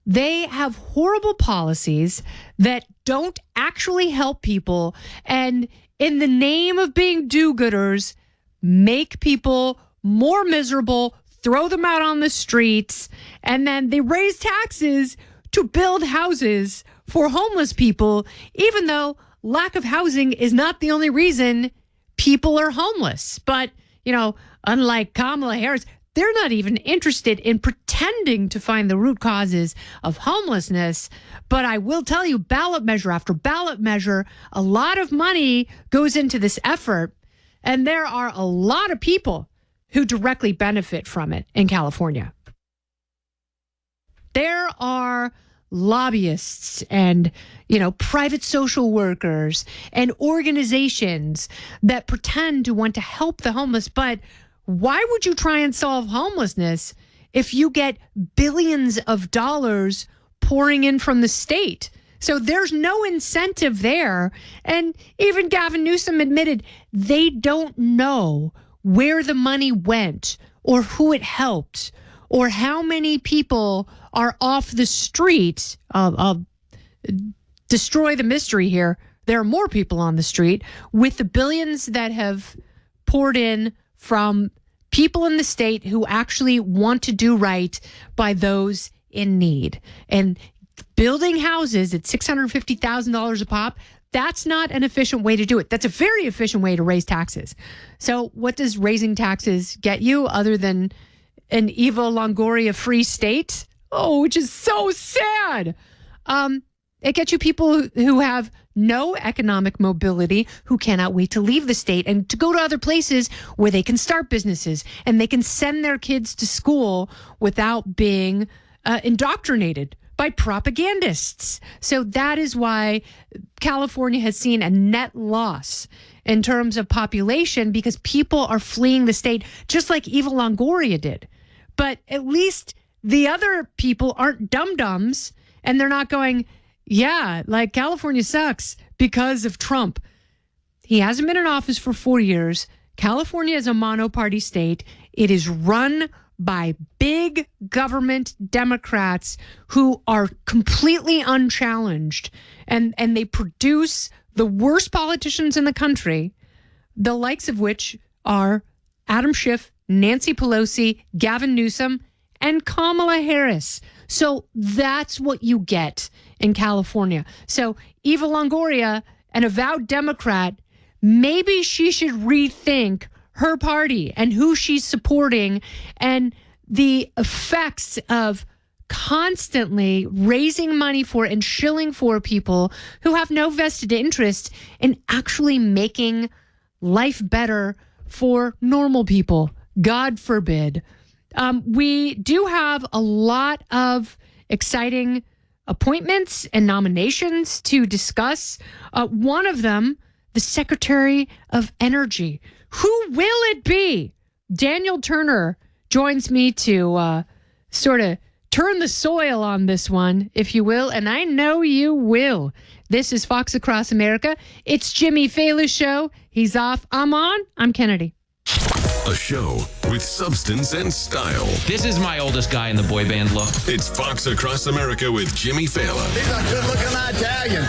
They have horrible policies that don't actually help people, and in the name of being do-gooders, make people more miserable, throw them out on the streets, and then they raise taxes to build houses for homeless people, even though lack of housing is not the only reason people are homeless. But, unlike Kamala Harris, they're not even interested in pretending to find the root causes of homelessness. But I will tell you, ballot measure after ballot measure, a lot of money goes into this effort. And there are a lot of people who directly benefit from it in California. There are lobbyists and, private social workers and organizations that pretend to want to help the homeless. But why would you try and solve homelessness if you get billions of dollars pouring in from the state? So there's no incentive there. And even Gavin Newsom admitted they don't know where the money went or who it helped or how many people are off the street. I'll destroy the mystery here. There are more people on the street with the billions that have poured in from people in the state who actually want to do right by those in need. And building houses at $650,000 a pop, that's not an efficient way to do it. That's a very efficient way to raise taxes. So what does raising taxes get you other than an Eva Longoria free state? Oh, which is so sad. It gets you people who have no economic mobility, who cannot wait to leave the state and to go to other places where they can start businesses and they can send their kids to school without being indoctrinated by propagandists. So that is why California has seen a net loss in terms of population, because people are fleeing the state, just like Eva Longoria did. But at least the other people aren't dum-dums, and they're not going, yeah, like California sucks because of Trump. He hasn't been in office for 4 years. California is a mono-party state. It is run by big government Democrats who are completely unchallenged, and they produce the worst politicians in the country, the likes of which are Adam Schiff, Nancy Pelosi, Gavin Newsom, and Kamala Harris. So that's what you get in California. So Eva Longoria, an avowed Democrat, maybe she should rethink her party and who she's supporting and the effects of constantly raising money for and shilling for people who have no vested interest in actually making life better for normal people. God forbid. We do have a lot of exciting appointments and nominations to discuss. One of them, the Secretary of Energy. Who will it be? Daniel Turner joins me to sort of turn the soil on this one, if you will, and I know you will. This is Fox Across America. It's Jimmy Failla's show. He's off. I'm on. I'm Kennedy. A show with substance and style. This is my oldest guy in the boy band look. It's Fox Across America with Jimmy Failla. He's a good-looking Italian.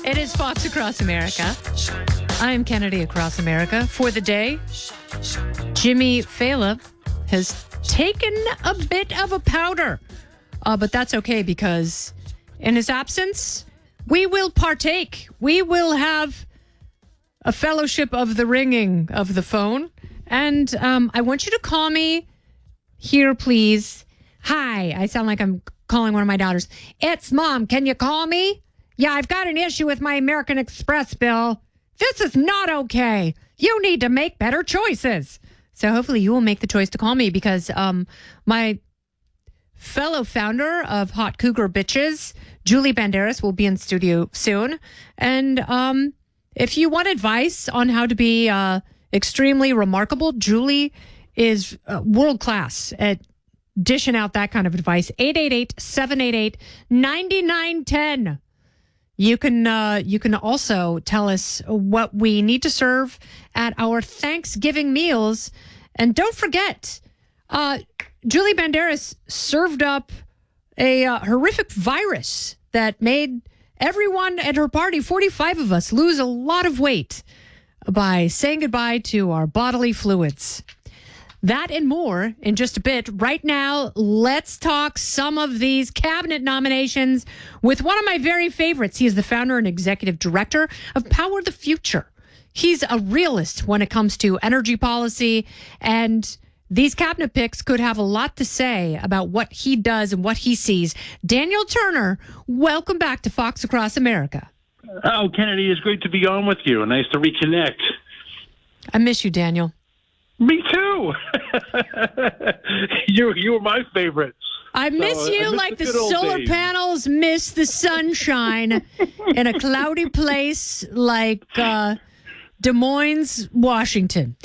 It is Fox Across America. I'm Kennedy Across America. For the day, Jimmy Failla has taken a bit of a powder. But that's okay, because in his absence, we will partake. We will have a fellowship of the ringing of the phone. And I want you to call me here, please. Hi, I sound like I'm calling one of my daughters. It's Mom. Can you call me? Yeah, I've got an issue with my American Express bill. This is not okay. You need to make better choices. So hopefully you will make the choice to call me, because my fellow founder of Hot Cougar Bitches, Julie Banderas, will be in studio soon. And if you want advice on how to be extremely remarkable, Julie is world class at dishing out that kind of advice. 888-788-9910. You can also tell us what we need to serve at our Thanksgiving meals. And don't forget, Julie Banderas served up a horrific virus that made everyone at her party, 45 of us, lose a lot of weight by saying goodbye to our bodily fluids. That and more in just a bit. Right now, let's talk some of these cabinet nominations with one of my very favorites. He is the founder and executive director of Power the Future. He's a realist when it comes to energy policy, and these cabinet picks could have a lot to say about what he does and what he sees. Daniel Turner, welcome back to Fox Across America. Oh, Kennedy, it's great to be on with you. Nice to reconnect. I miss you, Daniel. Me too. You were my favorite. I miss you like the solar panels miss the sunshine in a cloudy place like Des Moines, Washington.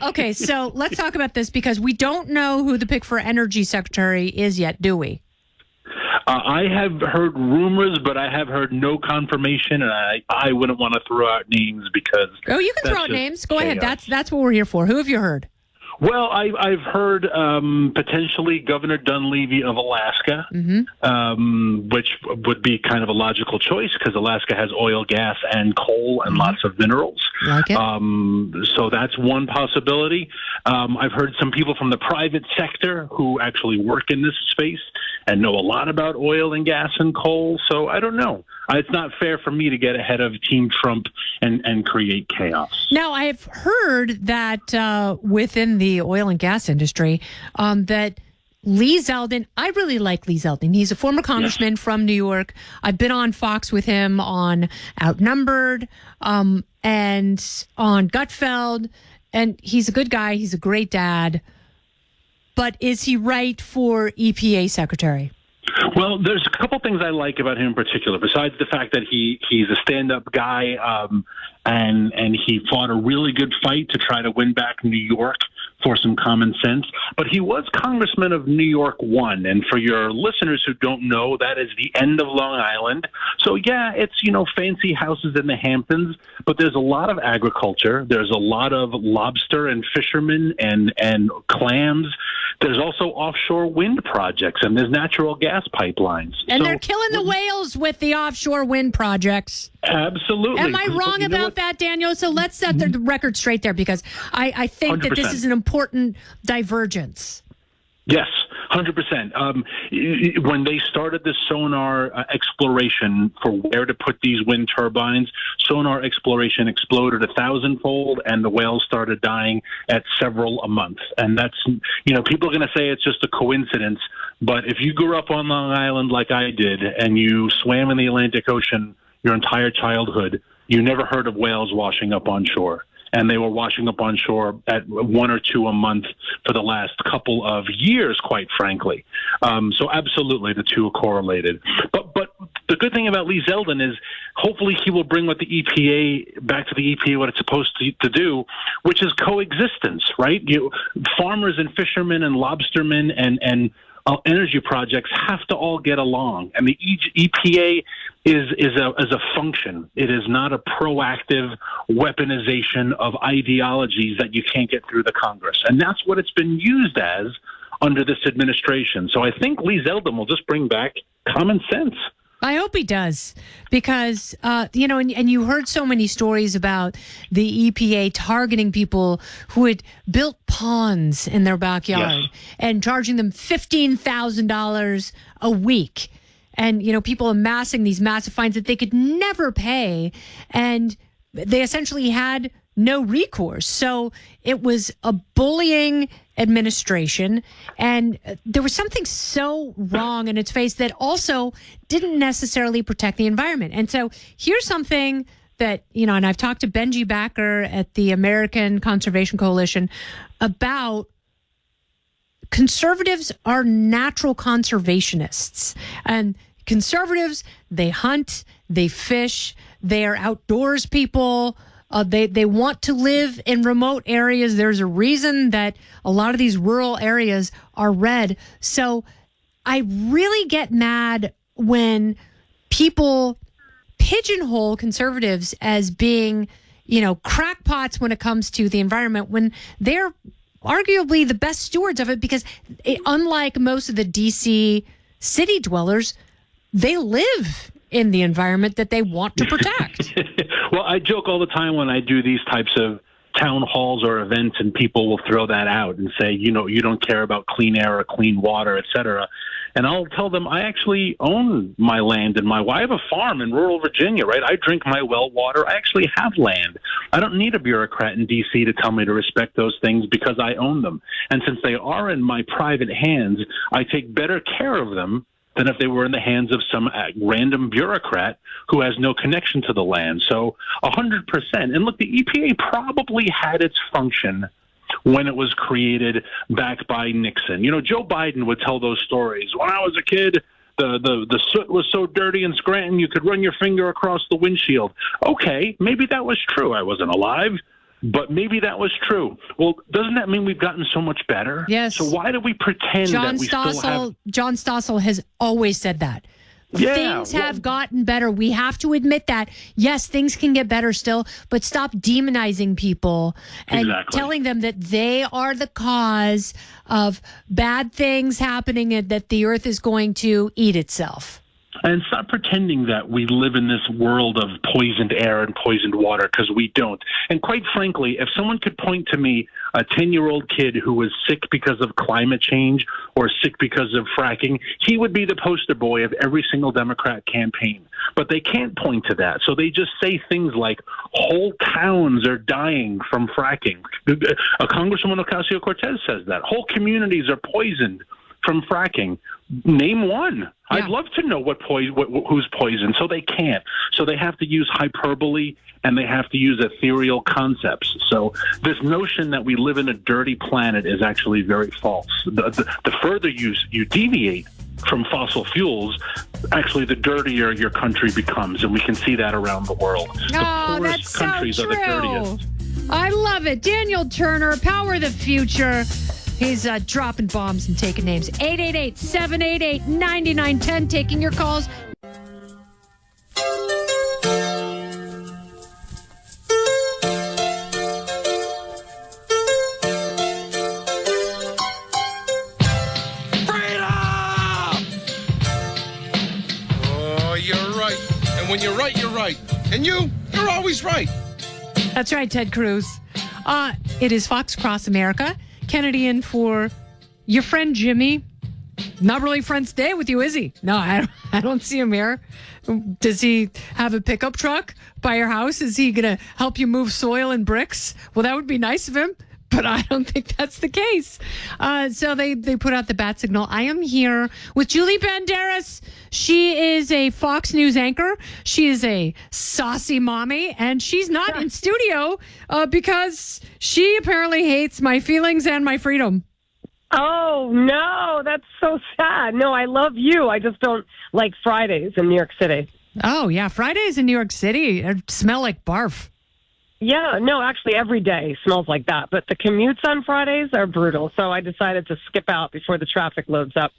Okay, so let's talk about this because we don't know who the pick for energy secretary is yet, do we? I have heard rumors, but I have heard no confirmation, and I wouldn't want to throw out names because... Oh, you can throw out names. Go ahead. That's what we're here for. Who have you heard? Well, I've heard potentially Governor Dunleavy of Alaska, which would be kind of a logical choice because Alaska has oil, gas, and coal and lots of minerals. Like it. So that's one possibility. I've heard some people from the private sector who actually work in this space and know a lot about oil and gas and coal. So I don't know. It's not fair for me to get ahead of Team Trump and create chaos. Now, I've heard that within the oil and gas industry, that Lee Zeldin, I really like Lee Zeldin. He's a former congressman from New York. I've been on Fox with him on Outnumbered and on Gutfeld, and he's a good guy. He's a great dad. But is he right for EPA secretary? Well, there's a couple things I like about him in particular, besides the fact that he's a stand-up guy and he fought a really good fight to try to win back New York for some common sense. But he was Congressman of New York 1. And for your listeners who don't know, that is the end of Long Island. So, yeah, it's, fancy houses in the Hamptons, but there's a lot of agriculture. There's a lot of lobster and fishermen and clams. There's also offshore wind projects, and there's natural gas pipelines. And they're killing the whales with the offshore wind projects. Absolutely. Am I wrong about that, Daniel? So let's set the record straight there, because I think 100%. That this is an important divergence. Yes, 100%. When they started the sonar exploration for where to put these wind turbines, sonar exploration exploded 1,000-fold, and the whales started dying at several a month. And that's, people are going to say it's just a coincidence, but if you grew up on Long Island like I did, and you swam in the Atlantic Ocean your entire childhood, you never heard of whales washing up on shore. And they were washing up on shore at 1 or 2 a month for the last couple of years, quite frankly. So absolutely, the two are correlated. But the good thing about Lee Zeldin is hopefully he will bring back to the EPA what it's supposed to do, which is coexistence, right? Farmers and fishermen and lobstermen and energy projects have to all get along, and the EPA is a function. It is not a proactive weaponization of ideologies that you can't get through the Congress, and that's what it's been used as under this administration. So I think Lee Zeldin will just bring back common sense. I hope he does, because, and you heard so many stories about the EPA targeting people who had built ponds in their backyard and charging them $15,000 a week. And, people amassing these massive fines that they could never pay. And they essentially had no recourse. So it was a bullying administration, and there was something so wrong in its face that also didn't necessarily protect the environment. And so here's something that, and I've talked to Benji Backer at the American Conservation Coalition about conservatives are natural conservationists. And conservatives, they hunt, they fish, they are outdoors people. They want to live in remote areas. There's a reason that a lot of these rural areas are red. So I really get mad when people pigeonhole conservatives as being, crackpots when it comes to the environment, when they're arguably the best stewards of it, because unlike most of the DC city dwellers, they live in the environment that they want to protect. Well, I joke all the time when I do these types of town halls or events, and people will throw that out and say, you don't care about clean air or clean water, et cetera. And I'll tell them I actually own my land and I have a farm in rural Virginia, right? I drink my well water. I actually have land. I don't need a bureaucrat in D.C. to tell me to respect those things because I own them. And since they are in my private hands, I take better care of them than if they were in the hands of some random bureaucrat who has no connection to the land. So 100%. And look, the EPA probably had its function when it was created back by Nixon. Joe Biden would tell those stories. When I was a kid, the soot was so dirty in Scranton, you could run your finger across the windshield. Okay, maybe that was true. I wasn't alive, but maybe that was true. Well, doesn't that mean we've gotten so much better? Yes. So why do we pretend that we still have... John Stossel has always said that. Yeah, things have gotten better. We have to admit that. Yes, things can get better still, but stop demonizing people and telling them that they are the cause of bad things happening and that the earth is going to eat itself. And stop pretending that we live in this world of poisoned air and poisoned water, because we don't. And quite frankly, if someone could point to me a 10-year-old kid who was sick because of climate change or sick because of fracking, he would be the poster boy of every single Democrat campaign. But they can't point to that. So they just say things like whole towns are dying from fracking. Congresswoman Ocasio-Cortez says that. Whole communities are poisoned from fracking. Name one. Yeah. I'd love to know who's poisoned. So they can't. So they have to use hyperbole and they have to use ethereal concepts. So this notion that we live in a dirty planet is actually very false. The further you deviate from fossil fuels, actually the dirtier your country becomes. And we can see that around the world. Oh, the poorest countries so are the dirtiest. I love it. Daniel Turner, Power of the Future. He's dropping bombs and taking names. 888-788-9910. Taking your calls. Oh, you're right. And when you're right, you're right. And you're always right. That's right, Ted Cruz. It is Fox Across America. Kennedy in for your friend Jimmy. Not really friends today with you, is he? No, I don't see him here. Does he have a pickup truck by your house? Is he going to help you move soil and bricks? Well, that would be nice of him, but I don't think that's the case. So they put out the bat signal. I am here with Julie Banderas. She is a Fox News anchor. She is a saucy mommy, and she's not in studio because she apparently hates my feelings and my freedom. Oh, no, that's so sad. No, I love you. I just don't like Fridays in New York City. Oh, yeah. Fridays in New York City smell like barf. Yeah, no, actually every day smells like that. But the commutes on Fridays are brutal. So I decided to skip out before the traffic loads up.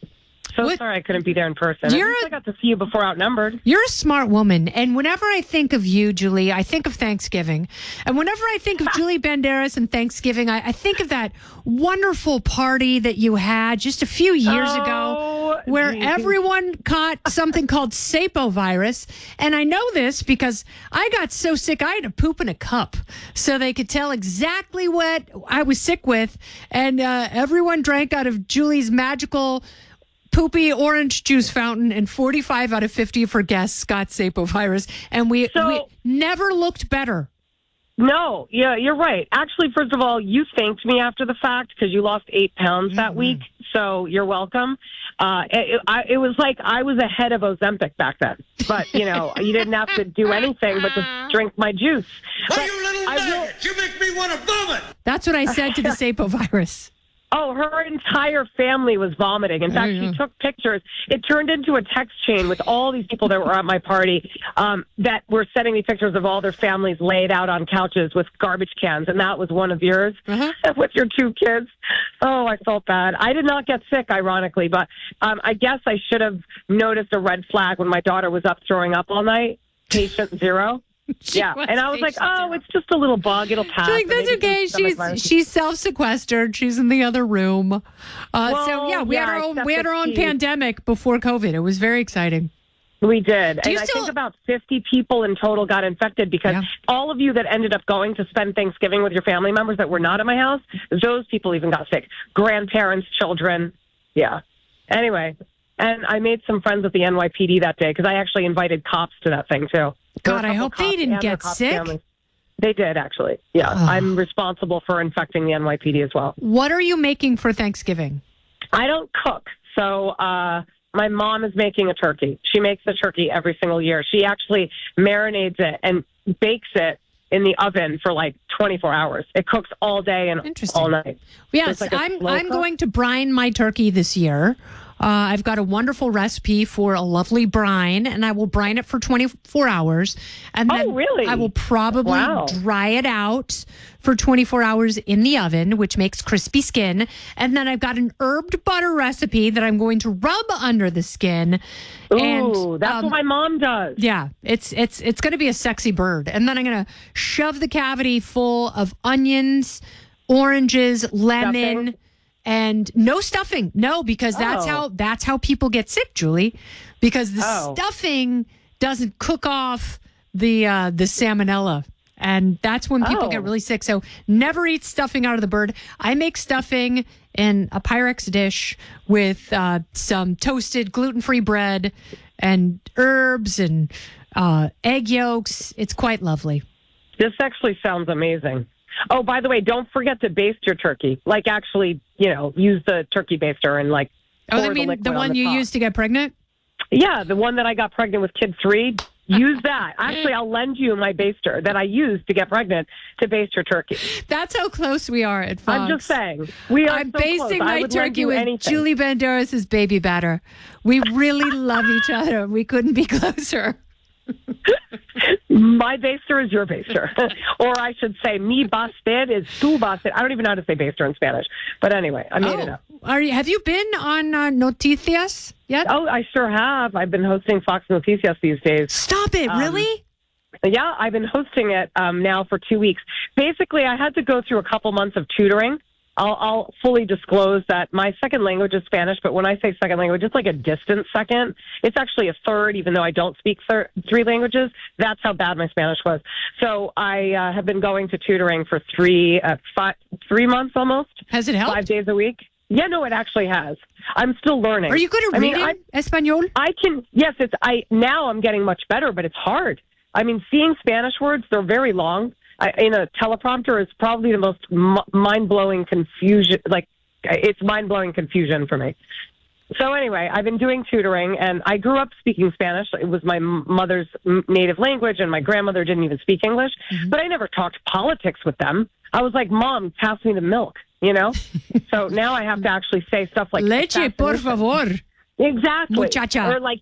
So sorry I couldn't be there in person. At least I got to see you before outnumbered. You're a smart woman. And whenever I think of you, Julie, I think of Thanksgiving. And whenever I think of Julie Banderas and Thanksgiving, I think of that wonderful party that you had just a few years ago where everyone caught something called sapovirus. And I know this because I got so sick I had to poop in a cup so they could tell exactly what I was sick with. And everyone drank out of Julie's magical poopy orange juice fountain, and 45 out of 50 of her guests got sapovirus, and we never looked better. No, yeah, you're right. Actually, first of all, you thanked me after the fact because you lost 8 pounds that week, so you're welcome. It was like I was ahead of Ozempic back then, but, you didn't have to do anything but just drink my juice. Oh, you little nugget! You make me want to vomit! That's what I said to the sapovirus. Oh, her entire family was vomiting. In fact, she took pictures. It turned into a text chain with all these people that were at my party that were sending me pictures of all their families laid out on couches with garbage cans, and that was one of yours with your 2 kids. Oh, I felt bad. I did not get sick, ironically, but I guess I should have noticed a red flag when my daughter was up throwing up all night. Patient 0. And I was like, oh, it's just a little bug. It'll pass. She's like, that's okay. She's self-sequestered. She's in the other room. We had our own pandemic before COVID. It was very exciting. We did. And I think about 50 people in total got infected because all of you that ended up going to spend Thanksgiving with your family members that were not at my house, those people even got sick. Grandparents, children. Yeah. Anyway, and I made some friends with the NYPD that day because I actually invited cops to that thing, too. God, I hope they didn't get sick. Families. They did, actually. Yeah, I'm responsible for infecting the NYPD as well. What are you making for Thanksgiving? I don't cook, so my mom is making a turkey. She makes the turkey every single year. She actually marinates it and bakes it in the oven for like 24 hours. It cooks all day and all night. Yes, so I'm going to brine my turkey this year. I've got a wonderful recipe for a lovely brine, and I will brine it for 24 hours. And then really? I will probably dry it out for 24 hours in the oven, which makes crispy skin. And then I've got an herbed butter recipe that I'm going to rub under the skin. Ooh, that's what my mom does. Yeah, it's going to be a sexy bird. And then I'm going to shove the cavity full of onions, oranges, lemon. And no stuffing. No, because that's how people get sick, Julie. Because the stuffing doesn't cook off the salmonella. And that's when people get really sick. So never eat stuffing out of the bird. I make stuffing in a Pyrex dish with some toasted gluten-free bread and herbs and egg yolks. It's quite lovely. This actually sounds amazing. Oh, by the way, don't forget to baste your turkey. Like, actually, use the turkey baster and like. Oh, I mean the one you used to get pregnant? Yeah, the one that I got pregnant with kid 3. Use that. Actually, I'll lend you my baster that I used to get pregnant to baste your turkey. That's how close we are at Fox. I'm just saying. I'm basting my turkey with anything. Julie Banderas' baby batter. We really love each other. We couldn't be closer. My baster is your baster. Or I should say, mi basted is tu basted. I don't even know how to say baster in Spanish. But anyway, I made it up. Have you been on Noticias yet? Oh, I sure have. I've been hosting Fox Noticias these days. Stop it, really? Yeah, I've been hosting it now for 2 weeks. Basically, I had to go through a couple months of tutoring. I'll fully disclose that my second language is Spanish, but when I say second language, it's like a distant second. It's actually a third, even though I don't speak 3 languages. That's how bad my Spanish was. So I have been going to tutoring for 3 months almost. Has it helped? 5 days a week. Yeah, no, it actually has. I'm still learning. Are you good at reading Espanol? I can. Yes, now I'm getting much better, but it's hard. I mean, seeing Spanish words, they're very long. In a teleprompter is probably the most mind-blowing confusion. Like, it's mind-blowing confusion for me. So anyway, I've been doing tutoring, and I grew up speaking Spanish. It was my mother's native language, and my grandmother didn't even speak English. Mm-hmm. But I never talked politics with them. I was like, Mom, pass me the milk, So now I have to actually say stuff like leche, por favor. Exactly. Muchacha. Or like,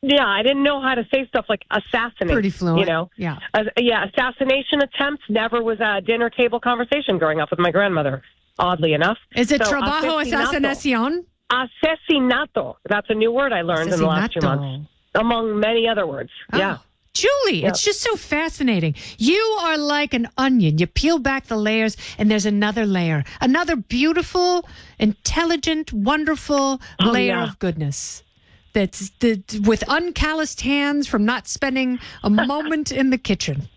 yeah, I didn't know how to say stuff like assassinate. Pretty fluent. Yeah. Assassination attempts never was a dinner table conversation growing up with my grandmother, oddly enough. Is it trabajo asesinación? Asesinato. That's a new word I learned in the last 2 months, among many other words. Oh. Yeah. Julie, it's just so fascinating. You are like an onion. You peel back the layers, and there's another layer, another beautiful, intelligent, wonderful layer of goodness. That's with uncalloused hands from not spending a moment in the kitchen.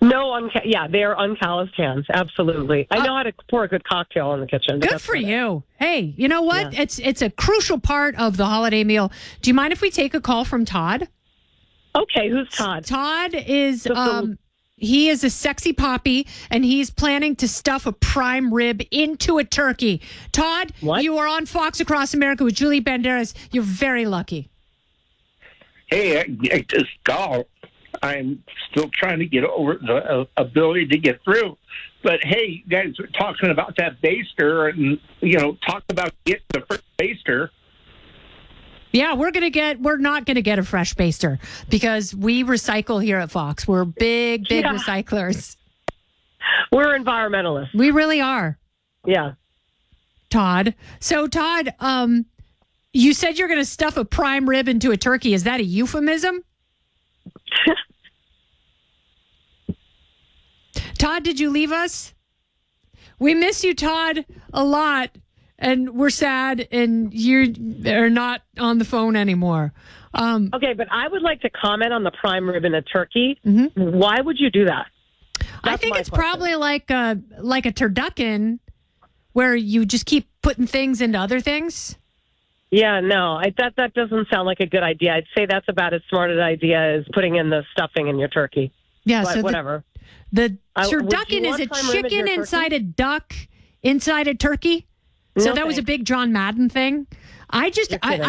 No, they're uncalloused hands. Absolutely. I know how to pour a good cocktail in the kitchen. Good for you. Hey, you know what? Yeah. It's a crucial part of the holiday meal. Do you mind if we take a call from Todd? Okay, who's Todd? Todd is he is a sexy poppy, and he's planning to stuff a prime rib into a turkey. Todd, you are on Fox Across America with Julie Banderas. You're very lucky. Hey, I just called. I'm still trying to get over the ability to get through. But hey, guys, we're talking about that baster, and talk about getting the first baster. Yeah, we're not gonna get a fresh baster because we recycle here at Fox. We're big recyclers. We're environmentalists. We really are. Yeah. Todd. So Todd, you said you're gonna stuff a prime rib into a turkey. Is that a euphemism? Todd, did you leave us? We miss you, Todd, a lot. And we're sad, and you are not on the phone anymore. Okay, but I would like to comment on the prime rib and the turkey. Mm-hmm. Why would you do that? I think it's probably like a turducken, where you just keep putting things into other things. Yeah, no, that doesn't sound like a good idea. I'd say that's about as smart an idea as putting in the stuffing in your turkey. Yeah, but so whatever. The turducken is a chicken inside a duck inside a turkey. So that was a big John Madden thing. I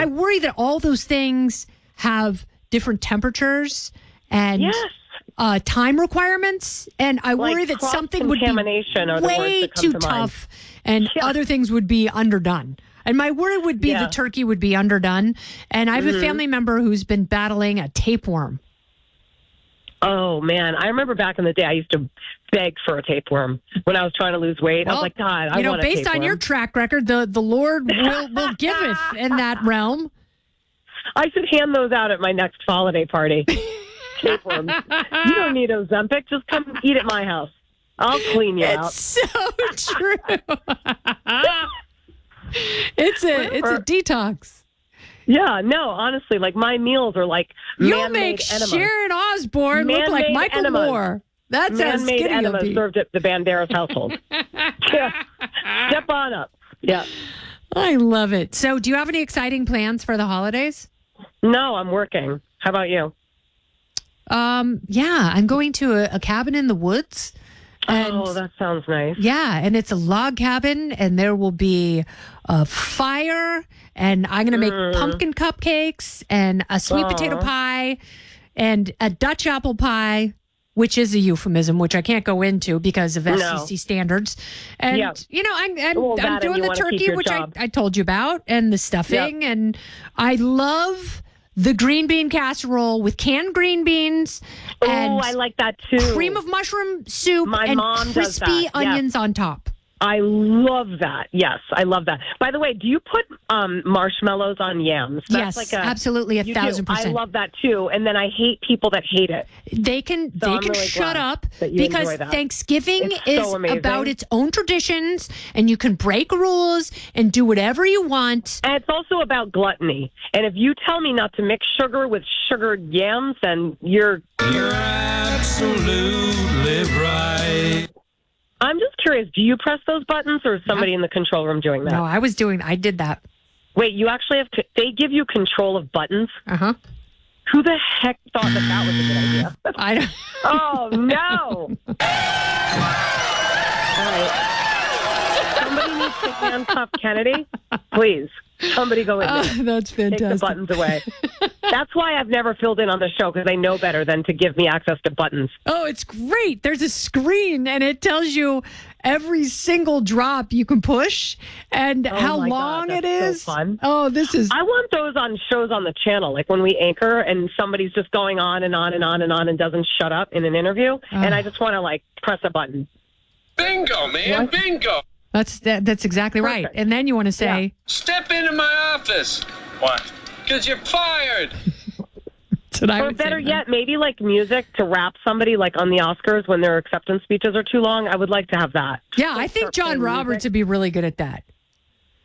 worry that all those things have different temperatures and time requirements. And I worry that something would be way too tough and other things would be underdone. And my worry would be the turkey would be underdone. And I have a family member who's been battling a tapeworm. Oh, man. I remember back in the day, I used to beg for a tapeworm when I was trying to lose weight. I was like, God, I want a tapeworm. Based on your track record, the Lord will giveth in that realm. I should hand those out at my next holiday party. Tapeworms. You don't need Ozempic. Just come eat at my house. I'll clean you out. It's so true. It's a detox. Yeah, no, honestly, like my meals are like you'll make Sharon Osbourne look like Michael Moore. That's man-made enemas served at the Banderas household. Step on up. Yeah. I love it. So do you have any exciting plans for the holidays? No, I'm working. How about you? Yeah, I'm going to a cabin in the woods. And, that sounds nice. Yeah, and it's a log cabin, and there will be a fire, and I'm going to make pumpkin cupcakes and a sweet potato pie and a Dutch apple pie, which is a euphemism, which I can't go into because of FCC standards. And, I'm doing the turkey, which I told you about, and the stuffing, and I love the green bean casserole with canned green beans. And I like that too. Cream of mushroom soup and crispy onions on top. I love that. Yes, I love that. By the way, do you put marshmallows on yams? That's absolutely 1,000%. I love that too. And then I hate people that hate it. They can shut up because Thanksgiving is about its own traditions, and you can break rules and do whatever you want. And it's also about gluttony. And if you tell me not to mix sugar with sugared yams, then you're absolutely right. I'm just curious, do you press those buttons or is somebody in the control room doing that? No, I did that. Wait, you actually have they give you control of buttons? Uh-huh. Who the heck thought that was a good idea? I don't. Oh, no. All right. Somebody needs to handcuff Kennedy. Please. Somebody go in there. That's fantastic. Take the buttons away. That's why I've never filled in on the show, because I know better than to give me access to buttons. Oh, it's great. There's a screen, and it tells you every single drop you can push and how long it is. So fun. Oh, this is... I want those on shows on the channel, like when we anchor and somebody's just going on and on and on and on and doesn't shut up in an interview, and I just want to, press a button. Bingo, man. What? Bingo. That's exactly right. And then you want to say... Step into my office. Why? Because you're fired. Or better yet, maybe music to rap somebody on the Oscars when their acceptance speeches are too long. I would like to have that. Yeah, I think John Roberts would be really good at that.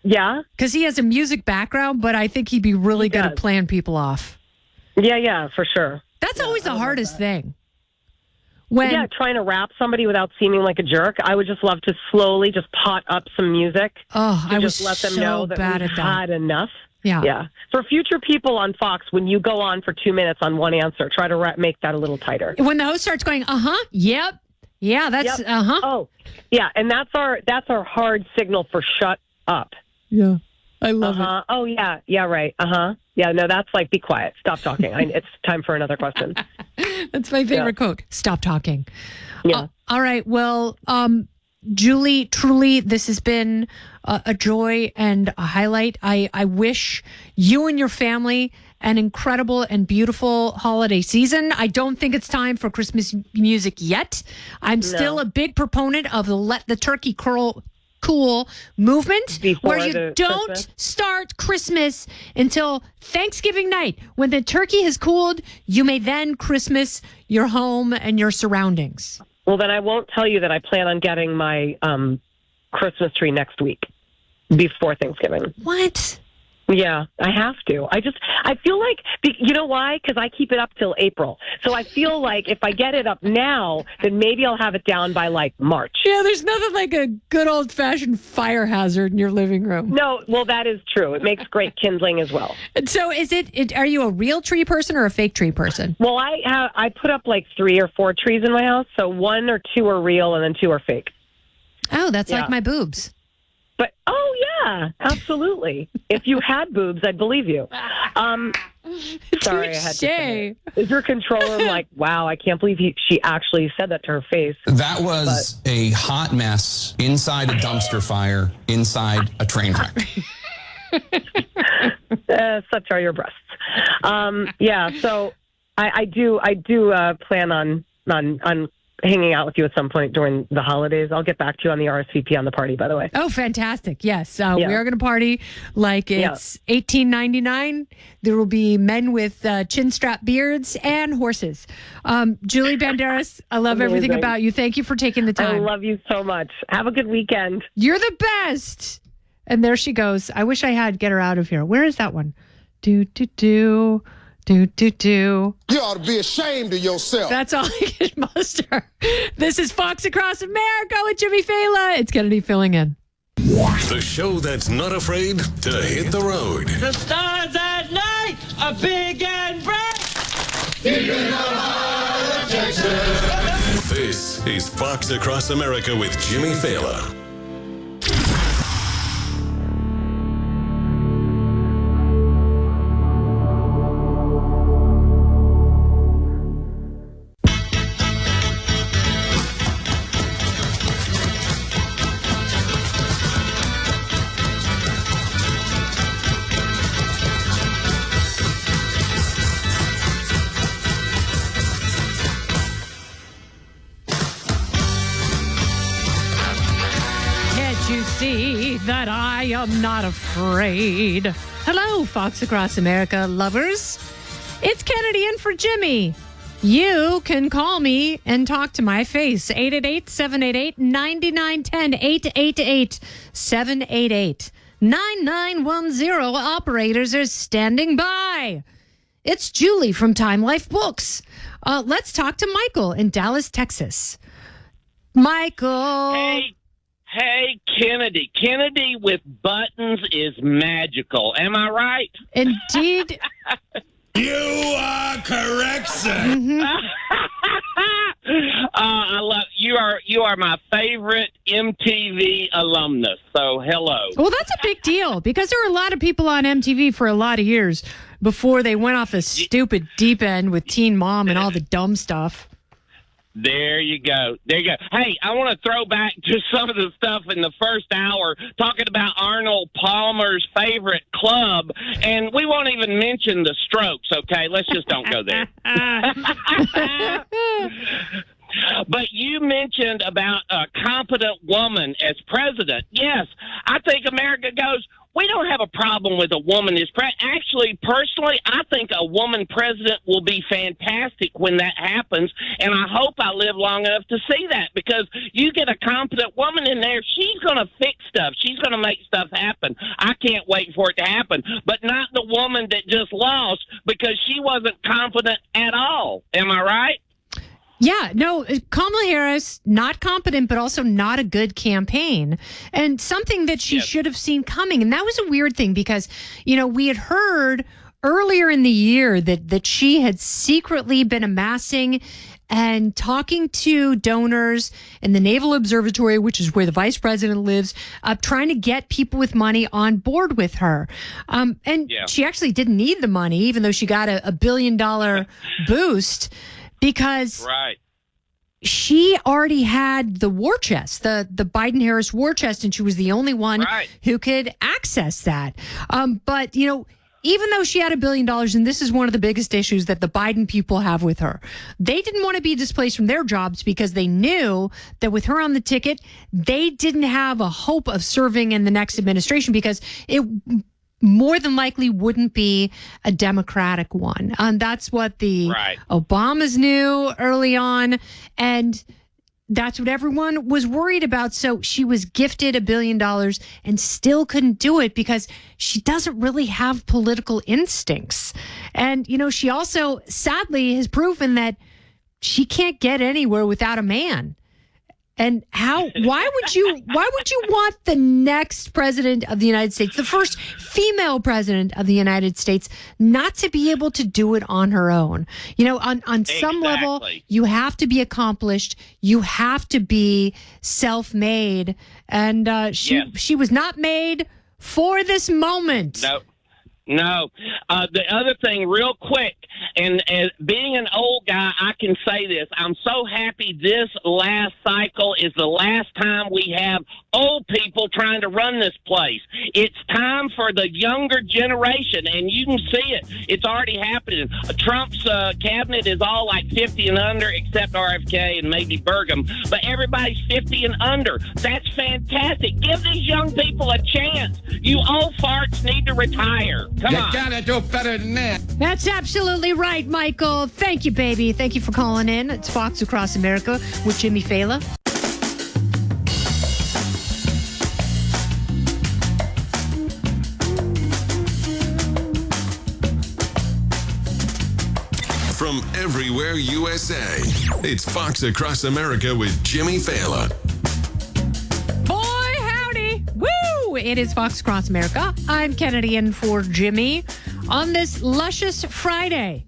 Yeah? Because he has a music background, but I think he'd be really good at playing people off. Yeah, for sure. That's always the hardest thing. Trying to rap somebody without seeming like a jerk. I would just love to slowly just pot up some music. Oh, I was let them so know that bad we've at that. had enough. Yeah. For future people on Fox, when you go on for 2 minutes on one answer, try to make that a little tighter. When the host starts going, yep, yeah, that's Oh, yeah, and that's our hard signal for shut up. Yeah, I love it. Oh yeah, right. Yeah, no, that's like, be quiet. Stop talking. It's time for another question. That's my favorite quote. Stop talking. Yeah. All right. Well, Julie, truly, this has been a joy and a highlight. I wish you and your family an incredible and beautiful holiday season. I don't think it's time for Christmas music yet. I'm still a big proponent of the Let the Turkey Cool movement, where you don't start Christmas until Thanksgiving night. When the turkey has cooled, you may then Christmas your home and your surroundings. Well, then I won't tell you that I plan on getting my Christmas tree next week before Thanksgiving. What? Yeah, I have to. I feel like, you know why? Because I keep it up till April. So I feel like if I get it up now, then maybe I'll have it down by like March. Yeah, there's nothing like a good old-fashioned fire hazard in your living room. No, well, that is true. It makes great kindling as well. So are you a real tree person or a fake tree person? Well, I put up like 3 or 4 trees in my house. So 1 or 2 are real and then 2 are fake. Oh, that's like my boobs. But, oh, yeah, absolutely. If you had boobs, I'd believe you. Sorry, I had to say it. Is your controller like, wow, I can't believe she actually said that to her face? That was a hot mess inside a dumpster fire, inside a train wreck. Such are your breasts. Yeah, so I do plan on hanging out with you at some point during the holidays. I'll get back to you on the RSVP on the party, by the way. Oh, fantastic. Yes. We are going to party like it's 1899. There will be men with chin strap beards and horses. Julie Banderas, I love everything about you. Thank you for taking the time. I love you so much. Have a good weekend. You're the best. And there she goes. I wish I had Get Her Out of Here. Where is that one? Do, do, do. Do, do, do. You ought to be ashamed of yourself. That's all I can muster. This is Fox Across America with Jimmy Failla. It's Kennedy filling in. The show that's not afraid to hit the road. The stars at night are big and bright. This is Fox Across America with Jimmy Failla. That I am not afraid. Hello, Fox Across America lovers. It's Kennedy in for Jimmy. You can call me and talk to my face. 888-788-9910. 888-788-9910. Operators are standing by. It's Julie from Time Life Books. Let's talk to Michael in Dallas, Texas. Michael. Hey, Kennedy. Kennedy with buttons is magical. Am I right? Indeed. You are correct, sir. Mm-hmm. I love you. You are my favorite MTV alumnus. So hello. Well, that's a big deal because there were a lot of people on MTV for a lot of years before they went off a stupid deep end with Teen Mom and all the dumb stuff. There you go. There you go. Hey, I want to throw back to some of the stuff in the first hour, talking about Arnold Palmer's favorite club, and we won't even mention the Strokes, okay? Let's just don't go there. But you mentioned about a competent woman as president. Yes, I think America goes, we don't have a problem with a woman as president. Actually, personally, I think a woman president will be fantastic when that happens, and I hope I live long enough to see that, because you get a competent woman in there, she's going to fix stuff. She's going to make stuff happen. I can't wait for it to happen, but not the woman that just lost because she wasn't confident at all. Am I right? Yeah, no, Kamala Harris, not competent, but also not a good campaign, and something that she should have seen coming. And that was a weird thing because, we had heard earlier in the year that she had secretly been amassing and talking to donors in the Naval Observatory, which is where the vice president lives, trying to get people with money on board with her. She actually didn't need the money, even though she got a $1 billion boost, because she already had the war chest, the Biden-Harris war chest, and she was the only one who could access that. But, even though she had $1 billion, and this is one of the biggest issues that the Biden people have with her, they didn't want to be displaced from their jobs because they knew that with her on the ticket, they didn't have a hope of serving in the next administration because it more than likely wouldn't be a Democratic one. That's what the Obamas knew early on, and that's what everyone was worried about. So she was gifted $1 billion and still couldn't do it because she doesn't really have political instincts. And, she also sadly has proven that she can't get anywhere without a man. And why would you want the next president of the United States, the first female president of the United States, not to be able to do it on her own? On some level, you have to be accomplished. You have to be self-made. And she was not made for this moment. No. The other thing, real quick, and as being an old guy, I can say this. I'm so happy this last cycle is the last time we have old people trying to run this place. It's time for the younger generation, and you can see it. It's already happening. Trump's cabinet is all like 50 and under, except RFK and maybe Burgum, but everybody's 50 and under. That's fantastic. Give these young people a chance. You old farts need to retire. Come on. You gotta do better than that. That's absolutely right, Michael. Thank you, baby. Thank you for calling in. It's Fox Across America with Jimmy Failla. From everywhere USA, it's Fox Across America with Jimmy Failla. Boy, howdy. Woo! It is Fox Across America. I'm Kennedy in for Jimmy on this luscious Friday.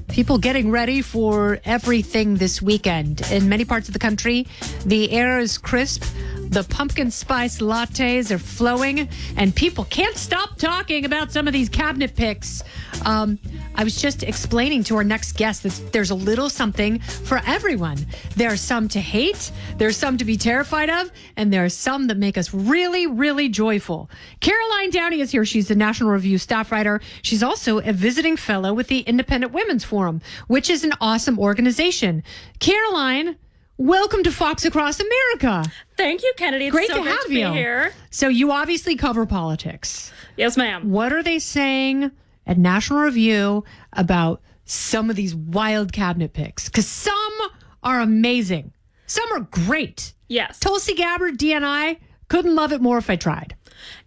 People getting ready for everything this weekend. In many parts of the country, the air is crisp. The pumpkin spice lattes are flowing, and people can't stop talking about some of these cabinet picks. I was just explaining to our next guest that there's a little something for everyone. There are some to hate, there's some to be terrified of, and there are some that make us really, really joyful. Caroline Downey is here. She's a National Review staff writer. She's also a visiting fellow with the Independent Women's Forum, which is an awesome organization. Caroline, welcome to Fox Across America. Thank you, Kennedy. It's great so to great have to be you here. So you obviously cover politics. Yes, ma'am. What are they saying at National Review about some of these wild cabinet picks? Because some are amazing. Some are great. Yes. Tulsi Gabbard, DNI, couldn't love it more if I tried.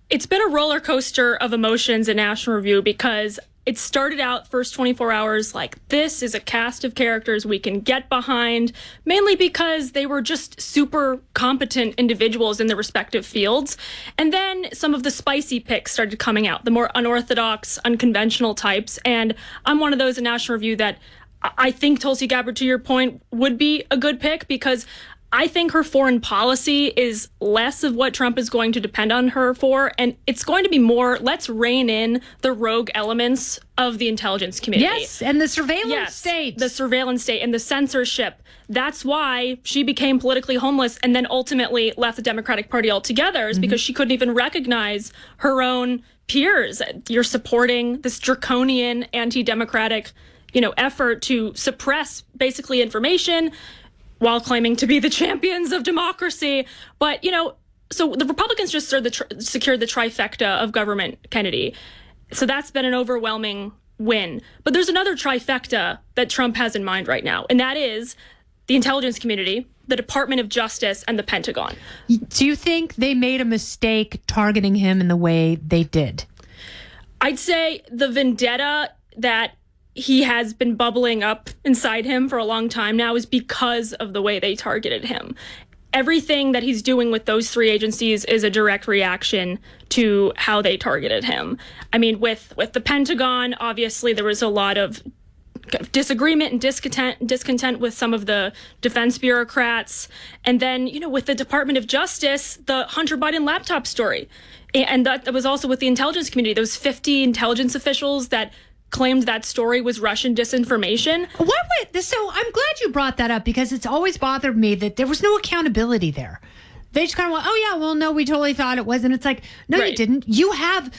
It's been a roller coaster of emotions at National Review because it started out first 24 hours like this is a cast of characters we can get behind, mainly because they were just super competent individuals in their respective fields. And then some of the spicy picks started coming out, the more unorthodox, unconventional types. And I'm one of those in National Review that I think Tulsi Gabbard, to your point, would be a good pick because I think her foreign policy is less of what Trump is going to depend on her for, and it's going to be more, let's rein in the rogue elements of the intelligence community. Yes, and the surveillance state. The surveillance state and the censorship. That's why she became politically homeless and then ultimately left the Democratic Party altogether, is because she couldn't even recognize her own peers. You're supporting this draconian anti-democratic, effort to suppress basically information while claiming to be the champions of democracy. But, so the Republicans just secured the trifecta of government, Kennedy. So that's been an overwhelming win. But there's another trifecta that Trump has in mind right now, and that is the intelligence community, the Department of Justice, and the Pentagon. Do you think they made a mistake targeting him in the way they did? I'd say the vendetta that he has been bubbling up inside him for a long time now is because of the way they targeted him. Everything that he's doing with those three agencies is a direct reaction to how they targeted him. I mean, with the Pentagon, obviously there was a lot of disagreement and discontent with some of the defense bureaucrats. And then, with the Department of Justice, the Hunter Biden laptop story. And that was also with the intelligence community, those 50 intelligence officials that claimed that story was Russian disinformation. So I'm glad you brought that up, because it's always bothered me that there was no accountability there. They just kind of went, oh, yeah, well, no, we totally thought it was. And it's like, no, You didn't. You have,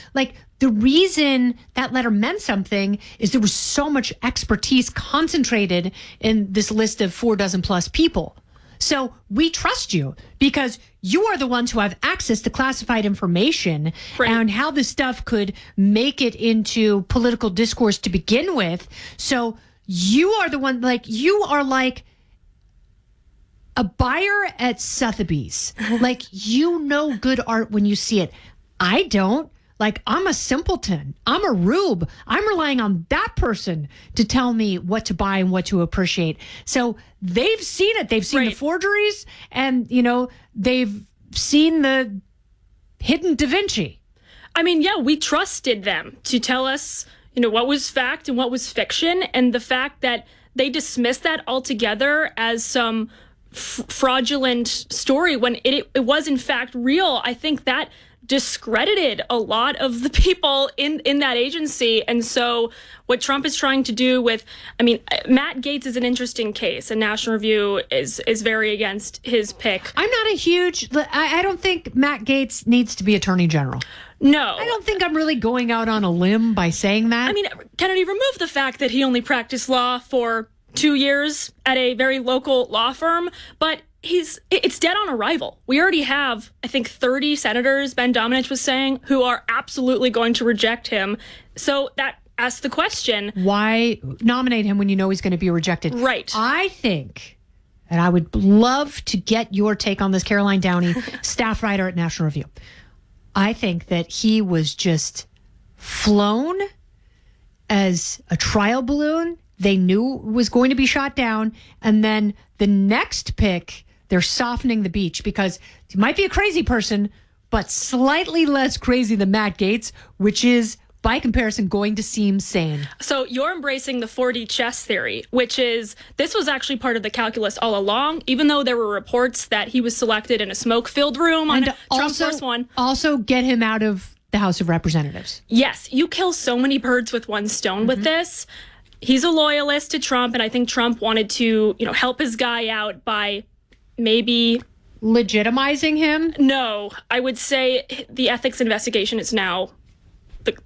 the reason that letter meant something is there was so much expertise concentrated in this list of 4 dozen plus people. So we trust you because you are the ones who have access to classified information and how this stuff could make it into political discourse to begin with. So you are the one, you are like a buyer at Sotheby's. Good art when you see it. I don't. I'm a simpleton. I'm a rube. I'm relying on that person to tell me what to buy and what to appreciate. So they've seen it. They've seen the forgeries and, they've seen the hidden Da Vinci. I mean, yeah, we trusted them to tell us, what was fact and what was fiction. And the fact that they dismissed that altogether as some fraudulent story when it was in fact real, I think that discredited a lot of the people in that agency. And so what Trump is trying to do Matt Gaetz is an interesting case, and National Review is very against his pick. I'm not I don't think Matt Gaetz needs to be Attorney General. No. I don't think I'm really going out on a limb by saying that. Kennedy, remove the fact that he only practiced law for 2 years at a very local law firm, but it's dead on arrival. We already have, I think, 30 senators, Ben Domenech was saying, who are absolutely going to reject him. So that asks the question, why nominate him when you know he's going to be rejected? Right. I think, and I would love to get your take on this, Caroline Downey, staff writer at National Review. I think that he was just flown as a trial balloon. They knew was going to be shot down. And then the next pick, they're softening the beach because he might be a crazy person, but slightly less crazy than Matt Gaetz, which is, by comparison, going to seem sane. So you're embracing the 4D chess theory, which is, this was actually part of the calculus all along, even though there were reports that he was selected in a smoke-filled room on Trump's first one. Also get him out of the House of Representatives. Yes, you kill so many birds with one stone with this. He's a loyalist to Trump, and I think Trump wanted to, help his guy out by maybe legitimizing him. No, I would say the ethics investigation is now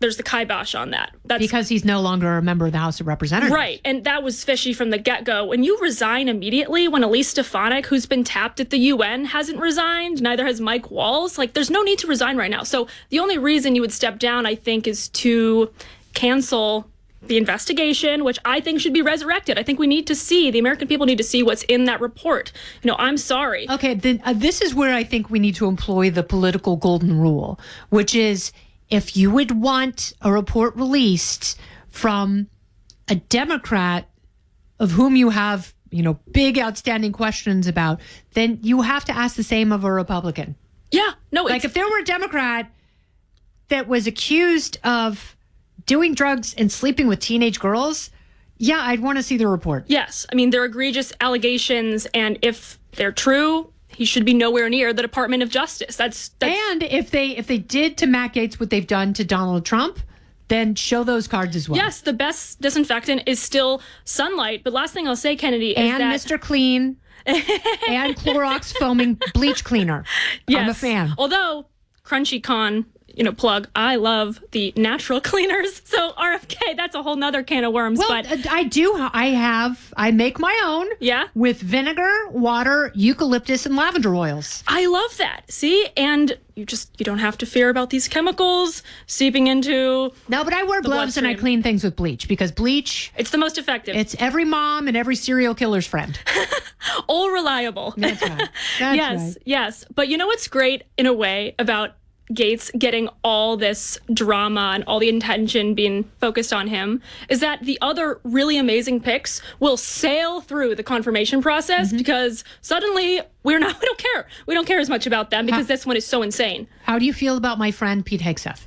there's the kibosh on that. That's because he's no longer a member of the House of Representatives. Right, and that was fishy from the get-go. When you resign immediately, when Elise Stefanik, who's been tapped at the UN, hasn't resigned, neither has Mike Walls, there's no need to resign right now. So the only reason you would step down, I think, is to cancel the investigation, which I think should be resurrected. I think we need to see, the American people need to see what's in that report. I'm sorry. Okay, then this is where I think we need to employ the political golden rule, which is if you would want a report released from a Democrat of whom you have, big outstanding questions about, then you have to ask the same of a Republican. Yeah, no. If there were a Democrat that was accused of doing drugs and sleeping with teenage girls, yeah, I'd want to see the report. Yes. They're egregious allegations, and if they're true, he should be nowhere near the Department of Justice. That's And if they did to Matt Gaetz what they've done to Donald Trump, then show those cards as well. Yes, the best disinfectant is still sunlight. But last thing I'll say, Kennedy, is that Mr. Clean and Clorox foaming bleach cleaner. Yes. I'm a fan. Although, Crunchy Con, plug, I love the natural cleaners. So RFK, that's a whole nother can of worms. Well, but I make my own. Yeah. With vinegar, water, eucalyptus, and lavender oils. I love that. See? And you don't have to fear about these chemicals seeping into. No, but I wear gloves and I clean things with bleach because bleach. It's the most effective. It's every mom and every serial killer's friend. All reliable. That's right. Yes. But you know what's great in a way about Gaetz getting all this drama and all the attention being focused on him is that the other really amazing picks will sail through the confirmation process because suddenly we don't care as much about them because this one is so insane. How do you feel about my friend Pete Hegseth?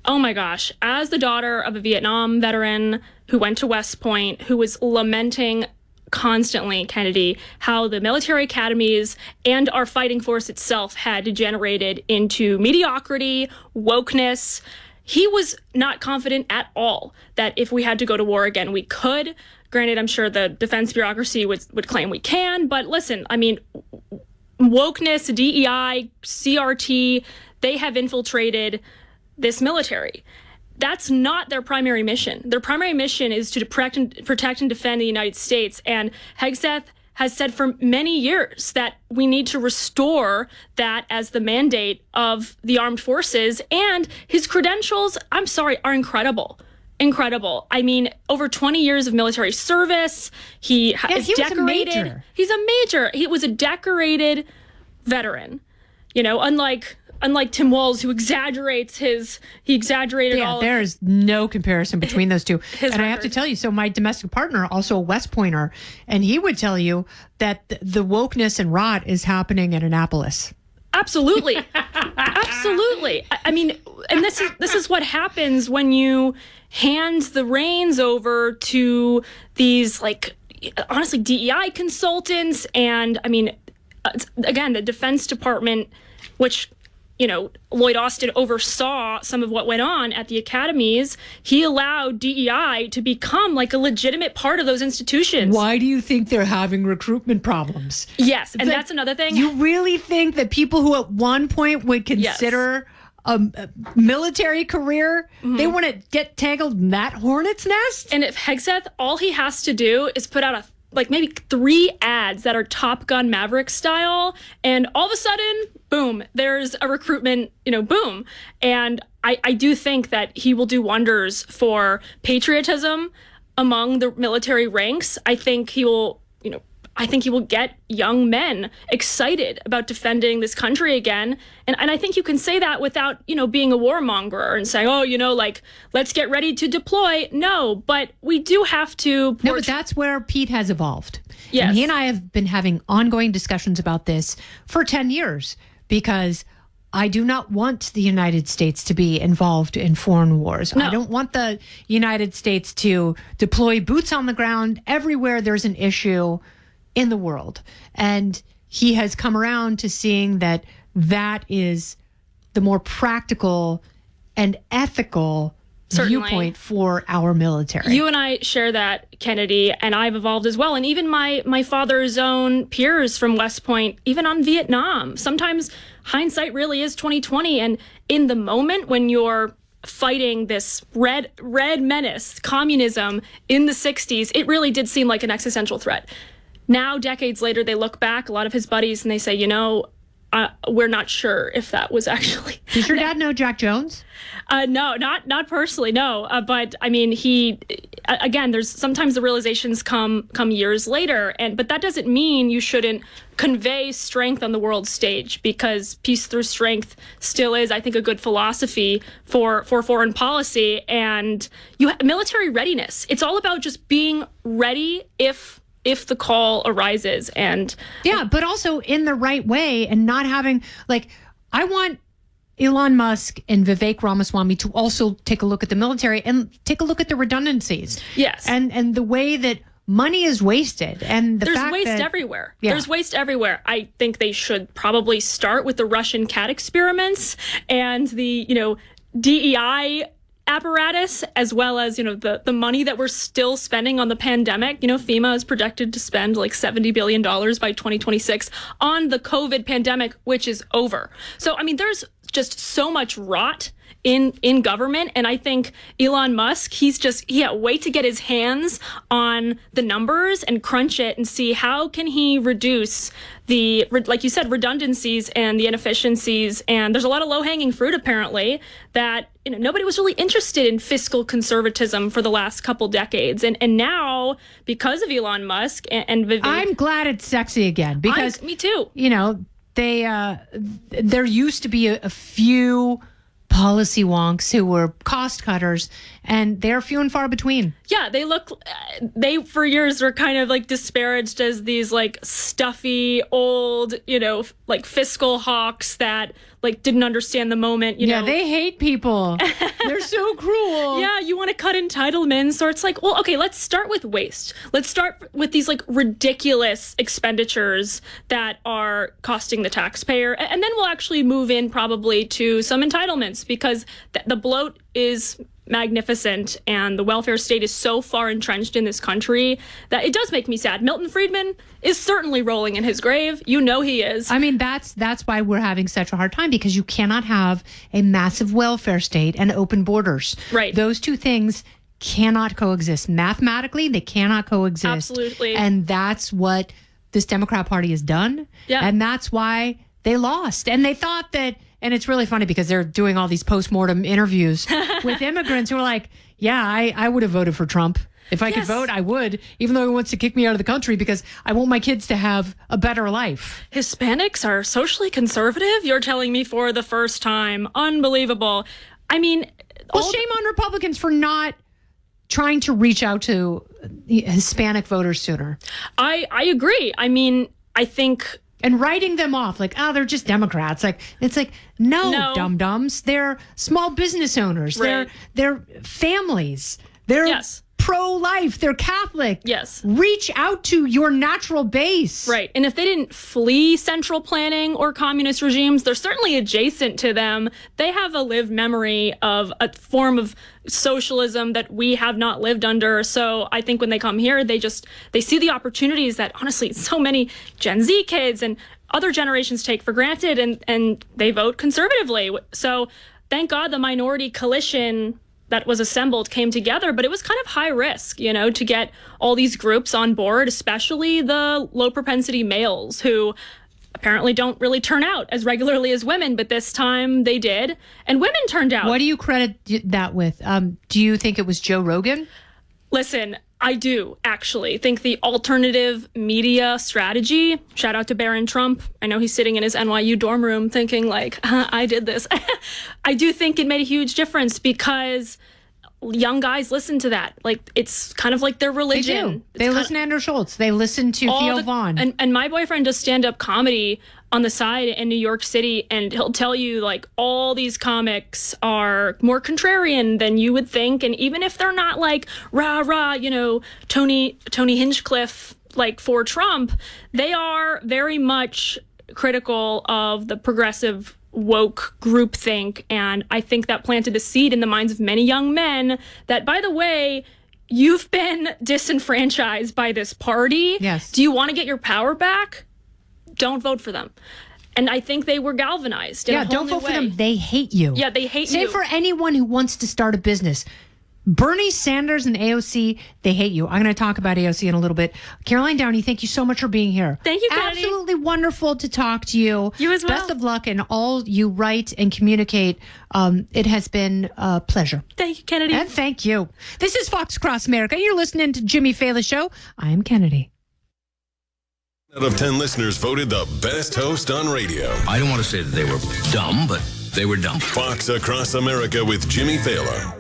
Oh my gosh. As the daughter of a Vietnam veteran who went to West Point, who was lamenting constantly, Kennedy, how the military academies and our fighting force itself had degenerated into mediocrity, wokeness. He was not confident at all that if we had to go to war again, we could. Granted, I'm sure the defense bureaucracy would claim we can, but listen, I mean, wokeness, DEI, CRT, they have infiltrated this military. That's not their primary mission. Their primary mission is to protect and defend the United States. And Hegseth has said for many years that we need to restore that as the mandate of the armed forces. And his credentials, I'm sorry, are incredible. Incredible. I mean, over 20 years of military service. He is decorated. Was a major. He's a major. He was a decorated veteran. You know, unlike Tim Walz, who exaggerated all. There's no comparison between those two. And I have to tell you, so my domestic partner, also a West Pointer, and he would tell you that the wokeness and rot is happening in Annapolis. Absolutely. Absolutely. I mean, and this is what happens when you hand the reins over to these, like, honestly, DEI consultants. And I mean, again, the Defense Department, which, you know, Lloyd Austin oversaw some of what went on at the academies. He allowed DEI to become like a legitimate part of those institutions. Why do you think they're having recruitment problems? Yes, and that's another thing. You really think that people who at one point would consider a military career, they want to get tangled in that hornet's nest? And if Hegseth, all he has to do is put out maybe 3 ads that are Top Gun Maverick style, and all of a sudden, boom, there's a recruitment, boom. And I do think that he will do wonders for patriotism among the military ranks. I think he will, get young men excited about defending this country again. And I think you can say that without, being a warmonger and saying, let's get ready to deploy. No, but we do have to. No, but that's where Pete has evolved. Yes. And he and I have been having ongoing discussions about this for 10 years because I do not want the United States to be involved in foreign wars. No. I don't want the United States to deploy boots on the ground everywhere there's an issue in the world. And he has come around to seeing that is the more practical and ethical viewpoint for our military. You and I share that, Kennedy, and I've evolved as well. And even my father's own peers from West Point, even on Vietnam, sometimes hindsight really is 20/20. And in the moment when you're fighting this red menace, communism in the 60s, it really did seem like an existential threat. Now, decades later, they look back, a lot of his buddies, and they say, we're not sure if that was actually. Does your dad know Jack Jones? No, not personally, no. But I mean, there's sometimes the realizations come years later, but that doesn't mean you shouldn't convey strength on the world stage, because peace through strength still is, I think, a good philosophy for foreign policy and military readiness. It's all about just being ready if the call arises. And but also in the right way and not having, I want Elon Musk and Vivek Ramaswamy to also take a look at the military and take a look at the redundancies. Yes. And the way that money is wasted, and there's waste everywhere. Yeah. There's waste everywhere. I think they should probably start with the Russian cat experiments and the, DEI apparatus, as well as, the money that we're still spending on the pandemic. FEMA is projected to spend like $70 billion by 2026 on the COVID pandemic, which is over. So, I mean, there's just so much rot in government. And I think Elon Musk, he can't wait to get his hands on the numbers and crunch it and see how can he reduce the, like you said, redundancies and the inefficiencies. And there's a lot of low-hanging fruit, apparently, that nobody was really interested in fiscal conservatism for the last couple decades. And now, because of Elon Musk and Vivek, I'm glad it's sexy again, because me too. There used to be a few policy wonks who were cost cutters, and they're few and far between. Yeah, they for years were kind of like disparaged as these like stuffy old, like fiscal hawks that like didn't understand the moment. Yeah, they hate people. They're so cruel. Yeah, you want to cut entitlements, or it's like, well, okay, let's start with waste. Let's start with these like ridiculous expenditures that are costing the taxpayer, and then we'll actually move in probably to some entitlements, because the bloat is magnificent and the welfare state is so far entrenched in this country that it does make me sad. Milton Friedman is certainly rolling in his grave. He is. I mean, that's why we're having such a hard time, because you cannot have a massive welfare state and open borders. Right. Those two things cannot coexist. Mathematically, they cannot coexist. Absolutely. And that's what this Democrat Party has done. Yeah. And that's why they lost. And they thought that. And it's really funny because they're doing all these postmortem interviews with immigrants who are like, yeah, I would have voted for Trump. If I could vote, I would, even though he wants to kick me out of the country because I want my kids to have a better life. Hispanics are socially conservative? You're telling me for the first time. Unbelievable. I mean... shame on Republicans for not trying to reach out to Hispanic voters sooner. I agree. I mean, I think... And writing them off like, oh, they're just Democrats. It's like, no. Dum-dums. They're small business owners. Right. They're families. They're pro-life. They're Catholic. Yes. Reach out to your natural base. Right. And if they didn't flee central planning or communist regimes, they're certainly adjacent to them. They have a lived memory of a form of socialism that we have not lived under. So I think when they come here, they see the opportunities that honestly so many Gen Z kids and other generations take for granted, and they vote conservatively. So thank God the minority coalition that was assembled came together, but it was kind of high risk, to get all these groups on board, especially the low propensity males who apparently don't really turn out as regularly as women, but this time they did, and women turned out. What do you credit that with? Do you think it was Joe Rogan? Listen, I do actually think the alternative media strategy, shout out to Barron Trump. I know he's sitting in his NYU dorm room thinking like, I did this. I do think it made a huge difference because young guys listen to that. Like, it's kind of like their religion. They listen to Andrew Schultz. They listen to Theo Vaughn. And my boyfriend does stand-up comedy on the side in New York City, and he'll tell you, like, all these comics are more contrarian than you would think. And even if they're not, like, rah-rah, Tony Hinchcliffe, like, for Trump, they are very much critical of the progressive woke groupthink, and I think that planted a seed in the minds of many young men that, by the way, you've been disenfranchised by this party. Yes. Do you want to get your power back? Don't vote for them. And I think they were galvanized. Don't vote for them. They hate you. Yeah, they hate you. Same for anyone who wants to start a business. Bernie Sanders and AOC, they hate you. I'm going to talk about AOC in a little bit. Caroline Downey, thank you so much for being here. Thank you, Kennedy. Absolutely wonderful to talk to you. You as well. Best of luck in all you write and communicate. It has been a pleasure. Thank you, Kennedy. And thank you. This is Fox Across America. You're listening to Jimmy Failla Show. I am Kennedy. Out of 10 listeners voted the best host on radio. I don't want to say that they were dumb, but they were dumb. Fox Across America with Jimmy Failla.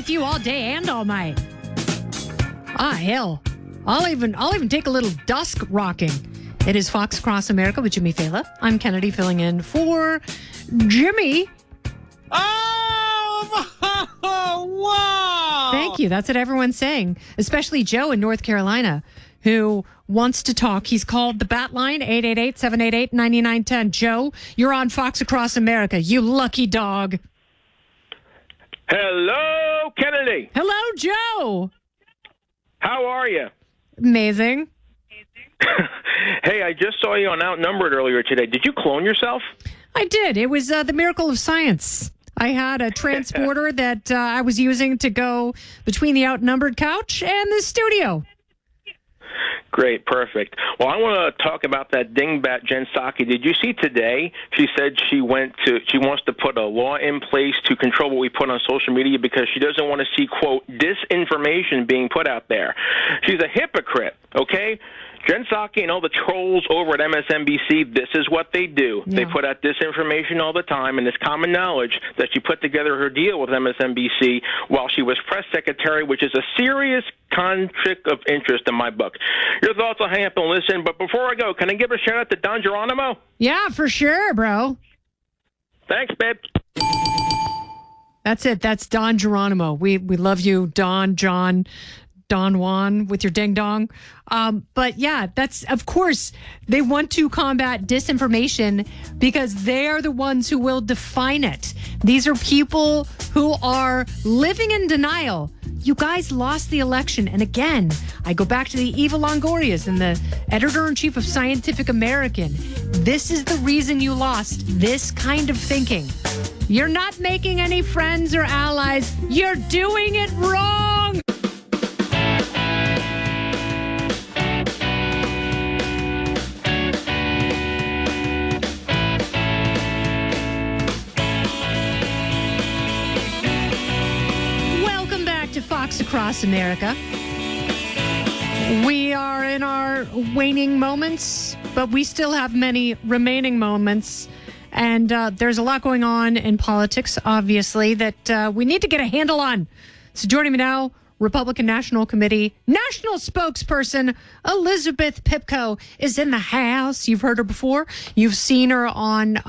You all day and all night. Hell, I'll even take a little dusk rocking. It is Fox Across America with Jimmy Failla. I'm Kennedy filling in for Jimmy. Oh, wow! Thank you. That's what everyone's saying, especially Joe in North Carolina, who wants to talk. He's called the Bat Line, 888-788-9910. Joe, you're on Fox Across America. You lucky dog. Hello, Kennedy. Hello, Joe. How are you? Amazing. Hey, I just saw you on Outnumbered earlier today. Did you clone yourself? I did. It was the miracle of science. I had a transporter that I was using to go between the outnumbered couch and the studio. Great, perfect. Well, I want to talk about that dingbat Jen Psaki. Did you see today? She said she wants to put a law in place to control what we put on social media because she doesn't want to see, quote, disinformation being put out there. She's a hypocrite, okay? Jen Psaki and all the trolls over at MSNBC, this is what they do. Yeah. They put out disinformation all the time, and it's common knowledge that she put together her deal with MSNBC while she was press secretary, which is a serious conflict of interest in my book. Your thoughts, I'll hang up and listen, but before I go, can I give a shout-out to Don Geronimo? Yeah, for sure, bro. Thanks, babe. That's it. That's Don Geronimo. We love you, Don, John, Don Juan with your ding dong. But yeah, that's, of course, they want to combat disinformation because they are the ones who will define it. These are people who are living in denial. You guys lost the election. And again, I go back to the Eva Longorias and the editor-in-chief of Scientific American. This is the reason you lost, this kind of thinking. You're not making any friends or allies. You're doing it wrong. Fox Across America. We are in our waning moments, but we still have many remaining moments. And there's a lot going on in politics, obviously, that we need to get a handle on. So joining me now, Republican National Committee National Spokesperson Elizabeth Pipko is in the house. You've heard her before. You've seen her on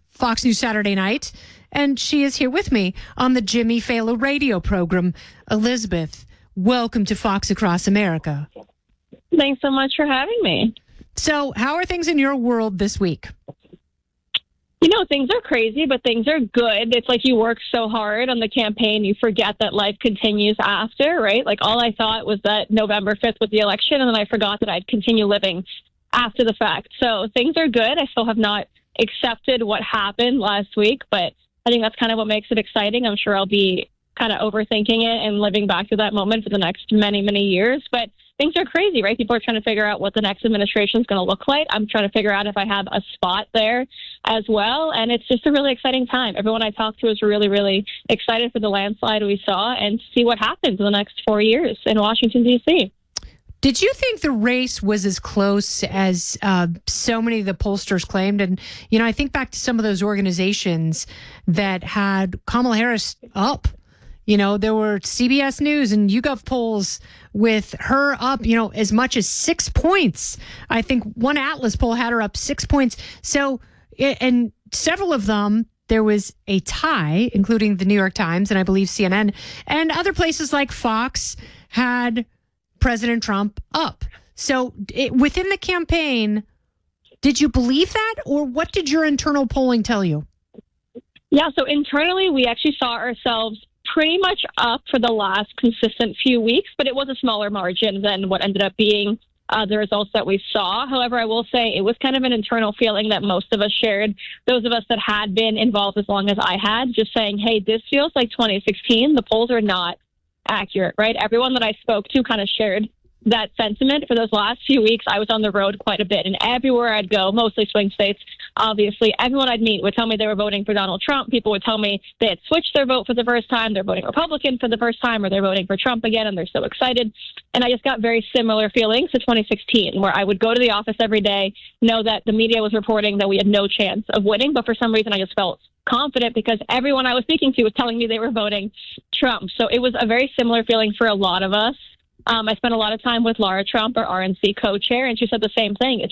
Fox News Saturday Night. And she is here with me on the Jimmy Failla radio program. Elizabeth, welcome to Fox Across America. Thanks so much for having me. So how are things in your world this week? You know, things are crazy, but things are good. It's like you work so hard on the campaign, you forget that life continues after, right? Like all I thought was that November 5th was the election, and then I forgot that I'd continue living after the fact. So things are good. I still have not accepted what happened last week, but I think that's kind of what makes it exciting. I'm sure I'll be kind of overthinking it and living back to that moment for the next many, many years. But things are crazy, right? People are trying to figure out what the next administration is going to look like. I'm trying to figure out if I have a spot there as well. And it's just a really exciting time. Everyone I talked to is really, really excited for the landslide we saw and to see what happens in the next 4 years in Washington, D.C. Did you think the race was as close as so many of the pollsters claimed? And, you know, I think back to some of those organizations that had Kamala Harris up. You know, there were CBS News and YouGov polls with her up, you know, as much as 6 points. I think one Atlas poll had her up 6 points. So, and several of them, there was a tie, including the New York Times and I believe CNN, and other places like Fox had President Trump up. So within the campaign, did you believe that, or what did your internal polling tell you? Yeah, so internally, we actually saw ourselves pretty much up for the last consistent few weeks, but it was a smaller margin than what ended up being the results that we saw. However, I will say it was kind of an internal feeling that most of us shared, those of us that had been involved as long as I had, just saying, hey, this feels like 2016. The polls are not accurate, right? Everyone that I spoke to kind of shared that sentiment. For those last few weeks, I was on the road quite a bit, and everywhere I'd go, mostly swing states, obviously, everyone I'd meet would tell me they were voting for Donald Trump. People would tell me they had switched their vote for the first time, they're voting Republican for the first time, or they're voting for Trump again, and they're so excited. And I just got very similar feelings to 2016, where I would go to the office every day, know that the media was reporting that we had no chance of winning, but for some reason I just felt confident because everyone I was speaking to was telling me they were voting Trump. So it was a very similar feeling for a lot of us. I spent a lot of time with Laura Trump, our RNC co-chair, and she said the same thing.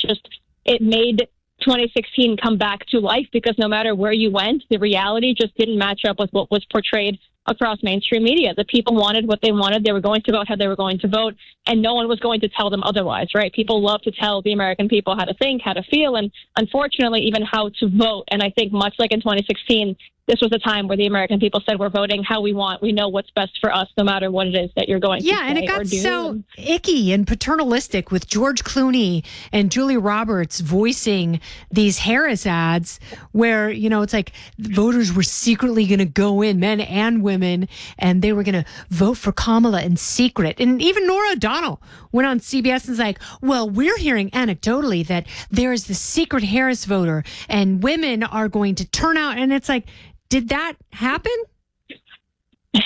It made 2016 come back to life because no matter where you went, the reality just didn't match up with what was portrayed across mainstream media. The people wanted what they wanted. They were going to vote how they were going to vote, and no one was going to tell them otherwise, right? People love to tell the American people how to think, how to feel, and unfortunately, even how to vote. And I think much like in 2016, this was a time where the American people said, we're voting how we want. We know what's best for us, no matter what it is that you're going to say and it got or do. so icky and paternalistic with George Clooney and Julia Roberts voicing these Harris ads where, it's like voters were secretly going to go in, men and women, and they were going to vote for Kamala in secret. And even Norah O'Donnell went on CBS and was like, well, we're hearing anecdotally that there is the secret Harris voter and women are going to turn out. And it's like, did that happen?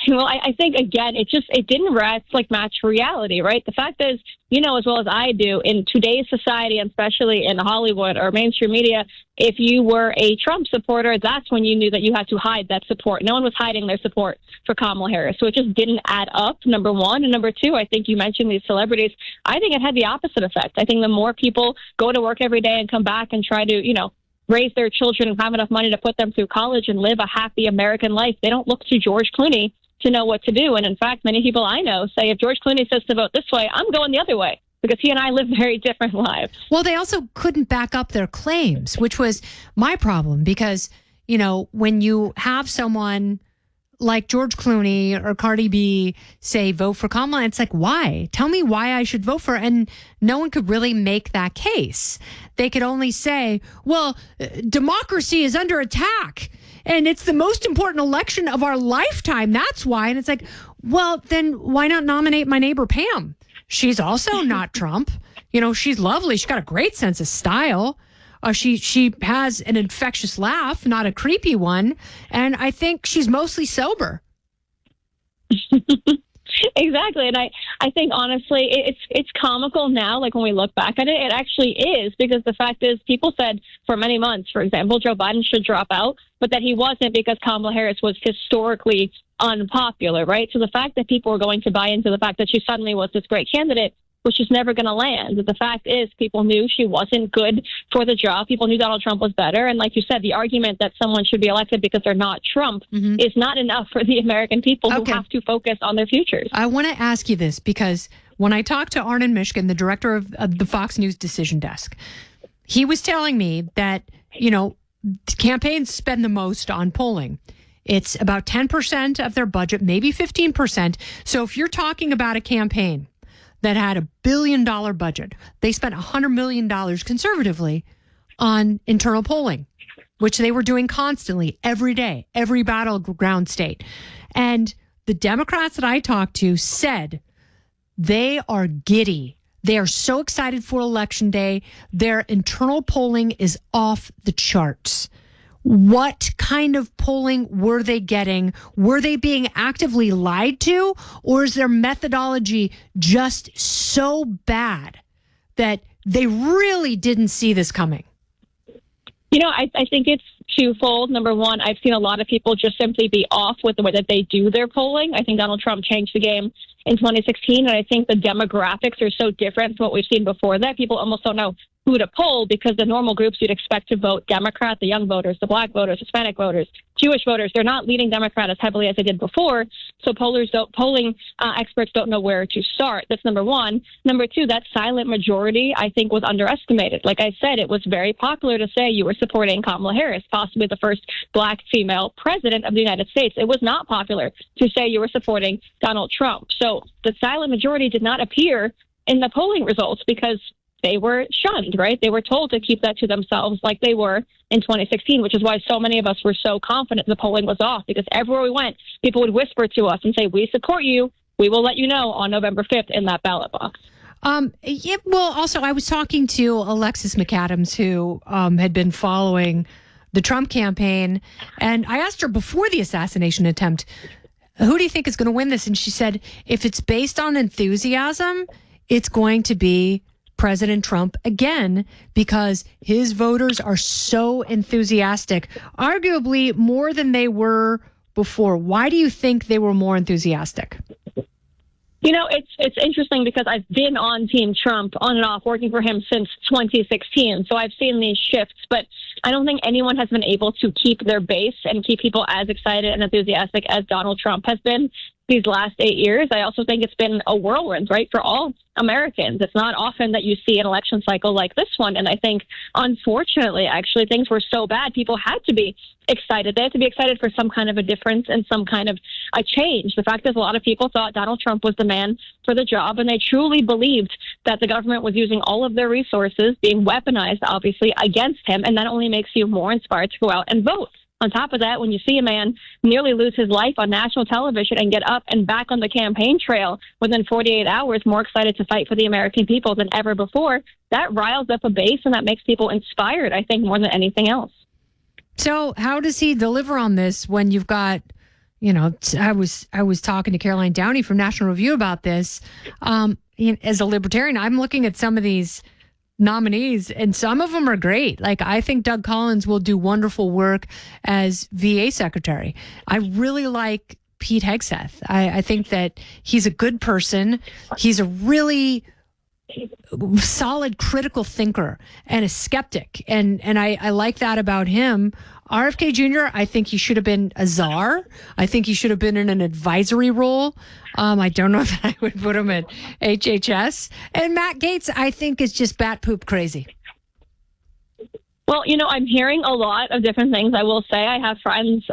Well, I think, again, it didn't match reality, right? The fact is, as well as I do, in today's society, and especially in Hollywood or mainstream media, if you were a Trump supporter, that's when you knew that you had to hide that support. No one was hiding their support for Kamala Harris. So it just didn't add up, number one. And number two, I think you mentioned these celebrities. I think it had the opposite effect. I think the more people go to work every day and come back and try to, raise their children and have enough money to put them through college and live a happy American life, they don't look to George Clooney to know what to do. And in fact, many people I know say if George Clooney says to vote this way, I'm going the other way, because he and I live very different lives. Well, they also couldn't back up their claims, which was my problem, because, when you have someone like George Clooney or Cardi B say vote for Kamala, it's like, why? Tell me why I should vote for her. And no one could really make that case. They could only say, well, democracy is under attack and it's the most important election of our lifetime. That's why. And it's like, well, then why not nominate my neighbor Pam? She's also not Trump. She's lovely. She's got a great sense of style. She has an infectious laugh, not a creepy one. And I think she's mostly sober. Exactly. And I think, honestly, it's comical now. Like, when we look back at it, it actually is, because the fact is, people said for many months, for example, Joe Biden should drop out, but that he wasn't, because Kamala Harris was historically unpopular, right? So the fact that people were going to buy into the fact that she suddenly was this great candidate, which is never going to land. The fact is, people knew she wasn't good for the job. People knew Donald Trump was better. And like you said, the argument that someone should be elected because they're not Trump is not enough for the American people who have to focus on their futures. I want to ask you this, because when I talked to Arnon Mishkin, the director of the Fox News decision desk, he was telling me that, campaigns spend the most on polling. It's about 10% of their budget, maybe 15%. So if you're talking about a campaign that had $1 billion budget, they spent $100 million conservatively on internal polling, which they were doing constantly, every day, every battleground state. And the Democrats that I talked to said they are giddy. They are so excited for Election Day. Their internal polling is off the charts. What kind of polling were they getting? Were they being actively lied to? Or is their methodology just so bad that they really didn't see this coming? I think it's twofold. Number one, I've seen a lot of people just simply be off with the way that they do their polling. I think Donald Trump changed the game in 2016, and I think the demographics are so different from what we've seen before that people almost don't know who to poll, because the normal groups you'd expect to vote Democrat, the young voters, the black voters, Hispanic voters, Jewish voters, they're not leading Democrat as heavily as they did before. So polling experts don't know where to start. That's number one. Number two, that silent majority, I think, was underestimated. Like I said, it was very popular to say you were supporting Kamala Harris, possibly the first black female president of the United States. It was not popular to say you were supporting Donald Trump. So the silent majority did not appear in the polling results because they were shunned, right? They were told to keep that to themselves like they were in 2016, which is why so many of us were so confident the polling was off, because everywhere we went, people would whisper to us and say, we support you. We will let you know on November 5th in that ballot box. Also, I was talking to Alexis McAdams, who had been following the Trump campaign, and I asked her before the assassination attempt, who do you think is going to win this? And she said, if it's based on enthusiasm, it's going to be President Trump again, because his voters are so enthusiastic, arguably more than they were before. Why do you think they were more enthusiastic? You know, it's interesting because I've been on Team Trump on and off, working for him since 2016. So I've seen these shifts, but I don't think anyone has been able to keep their base and keep people as excited and enthusiastic as Donald Trump has been these last 8 years. I also think it's been a whirlwind, right, for all Americans. It's not often that you see an election cycle like this one. And I think, unfortunately, actually, things were so bad, people had to be excited. They had to be excited for some kind of a difference and some kind of a change. The fact is, a lot of people thought Donald Trump was the man for the job, and they truly believed that the government was using all of their resources, being weaponized, obviously, against him, and that only makes you more inspired to go out and vote. On top of that, when you see a man nearly lose his life on national television and get up and back on the campaign trail within 48 hours, more excited to fight for the American people than ever before, that riles up a base and that makes people inspired, I think, more than anything else. So how does he deliver on this when you've got, you know, I was talking to Caroline Downey from National Review about this. As a libertarian, I'm looking at some of these nominees, and some of them are great. Like, I think Doug Collins will do wonderful work as VA secretary. I really like Pete Hegseth. I think that he's a good person. He's a really solid critical thinker and a skeptic. And I like that about him. RFK Jr., I think he should have been a czar. I think he should have been in an advisory role. I don't know if I would put him at HHS. And Matt Gaetz, I think, is just bat poop crazy. Well, you know, I'm hearing a lot of different things. I will say I have friends,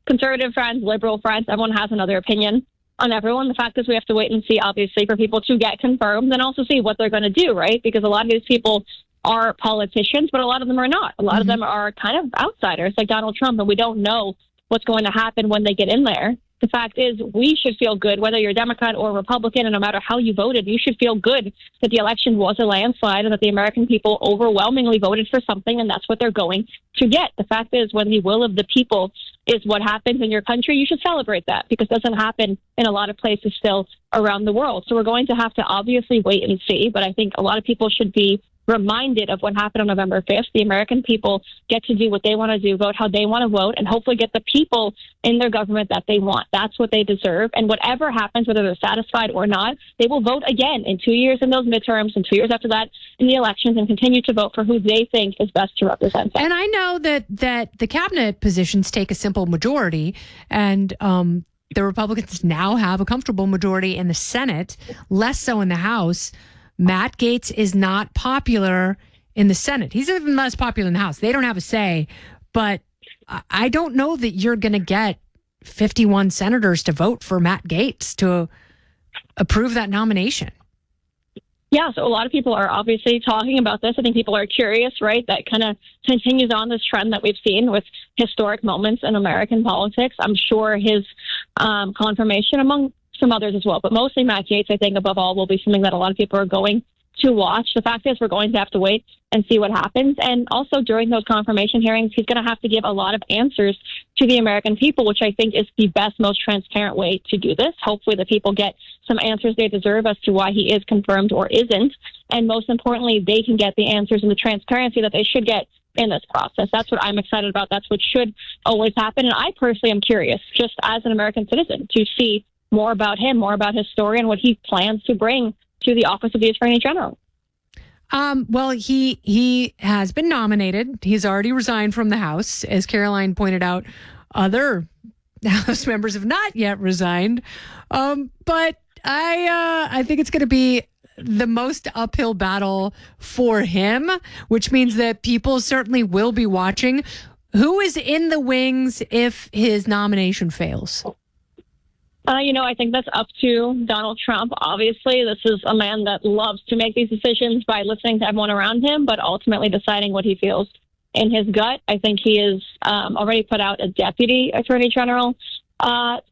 conservative friends, liberal friends. Everyone has another opinion on everyone. The fact is we have to wait and see, obviously, for people to get confirmed and also see what they're going to do, right? Because a lot of these people are politicians, but a lot of them are not. A lot of them are kind of outsiders like Donald Trump, and we don't know what's going to happen when they get in there. The fact is we should feel good, whether you're Democrat or Republican, and no matter how you voted, you should feel good that the election was a landslide and that the American people overwhelmingly voted for something, and that's what they're going to get. The fact is, when the will of the people is what happens in your country, you should celebrate that, because it doesn't happen in a lot of places still around the world. So we're going to have to obviously wait and see, but I think a lot of people should be reminded of what happened on November 5th. The American people get to do what they want to do, vote how they want to vote, and hopefully get the people in their government that they want. That's what they deserve. And whatever happens, whether they're satisfied or not, they will vote again in 2 years in those midterms and 2 years after that in the elections, and continue to vote for who they think is best to represent them. And I know that the cabinet positions take a simple majority, and the Republicans now have a comfortable majority in the Senate, less so in the House. Matt Gaetz is not popular in the Senate. He's even less popular in the House. They don't have a say, but I don't know that you're going to get 51 senators to vote for Matt Gaetz to approve that nomination. Yeah, so a lot of people are obviously talking about this. I think people are curious, right? That kind of continues on this trend that we've seen with historic moments in American politics. I'm sure his confirmation, among some others as well, but mostly Matt Gaetz, I think, above all, will be something that a lot of people are going to watch. The fact is, we're going to have to wait and see what happens. And also, during those confirmation hearings, he's going to have to give a lot of answers to the American people, which I think is the best, most transparent way to do this. Hopefully the people get some answers they deserve as to why he is confirmed or isn't. And most importantly, they can get the answers and the transparency that they should get in this process. That's what I'm excited about. That's what should always happen. And I personally am curious, just as an American citizen, to see more about him, more about his story, and what he plans to bring to the office of the Attorney General. Well, he has been nominated. He's already resigned from the House. As Caroline pointed out, other House members have not yet resigned. But I think it's going to be the most uphill battle for him, which means that people certainly will be watching. Who is in the wings if his nomination fails? I think that's up to Donald Trump. Obviously, this is a man that loves to make these decisions by listening to everyone around him, but ultimately deciding what he feels in his gut. I think he has already put out a deputy attorney general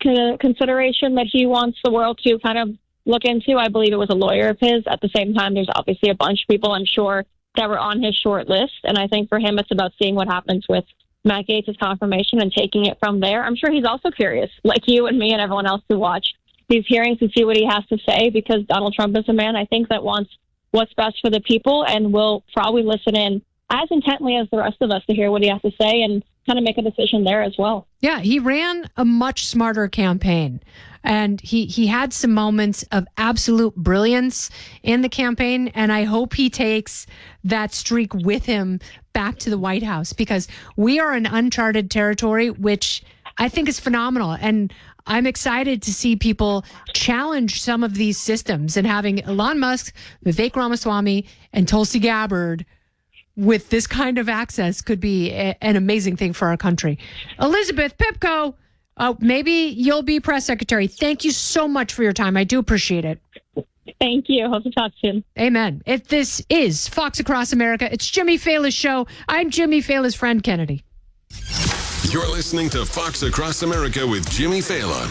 consideration that he wants the world to kind of look into. I believe it was a lawyer of his. At the same time, there's obviously a bunch of people, I'm sure, that were on his short list. And I think for him, it's about seeing what happens with Matt Gaetz' confirmation and taking it from there. I'm sure he's also curious, like you and me and everyone else, to watch these hearings and see what he has to say, because Donald Trump is a man, I think, that wants what's best for the people and will probably listen in as intently as the rest of us to hear what he has to say and kind of make a decision there as well. Yeah, he ran a much smarter campaign. And he had some moments of absolute brilliance in the campaign, and I hope he takes that streak with him back to the White House, because we are in uncharted territory, which I think is phenomenal. And I'm excited to see people challenge some of these systems, and having Elon Musk, Vivek Ramaswamy, and Tulsi Gabbard with this kind of access could be an amazing thing for our country. Elizabeth Pipko, maybe you'll be press secretary. Thank you so much for your time. I do appreciate it. Thank you. Hope to talk soon. Amen. This is Fox Across America. It's Jimmy Failla's show. I'm Jimmy Failla's friend, Kennedy. You're listening to Fox Across America with Jimmy Failla.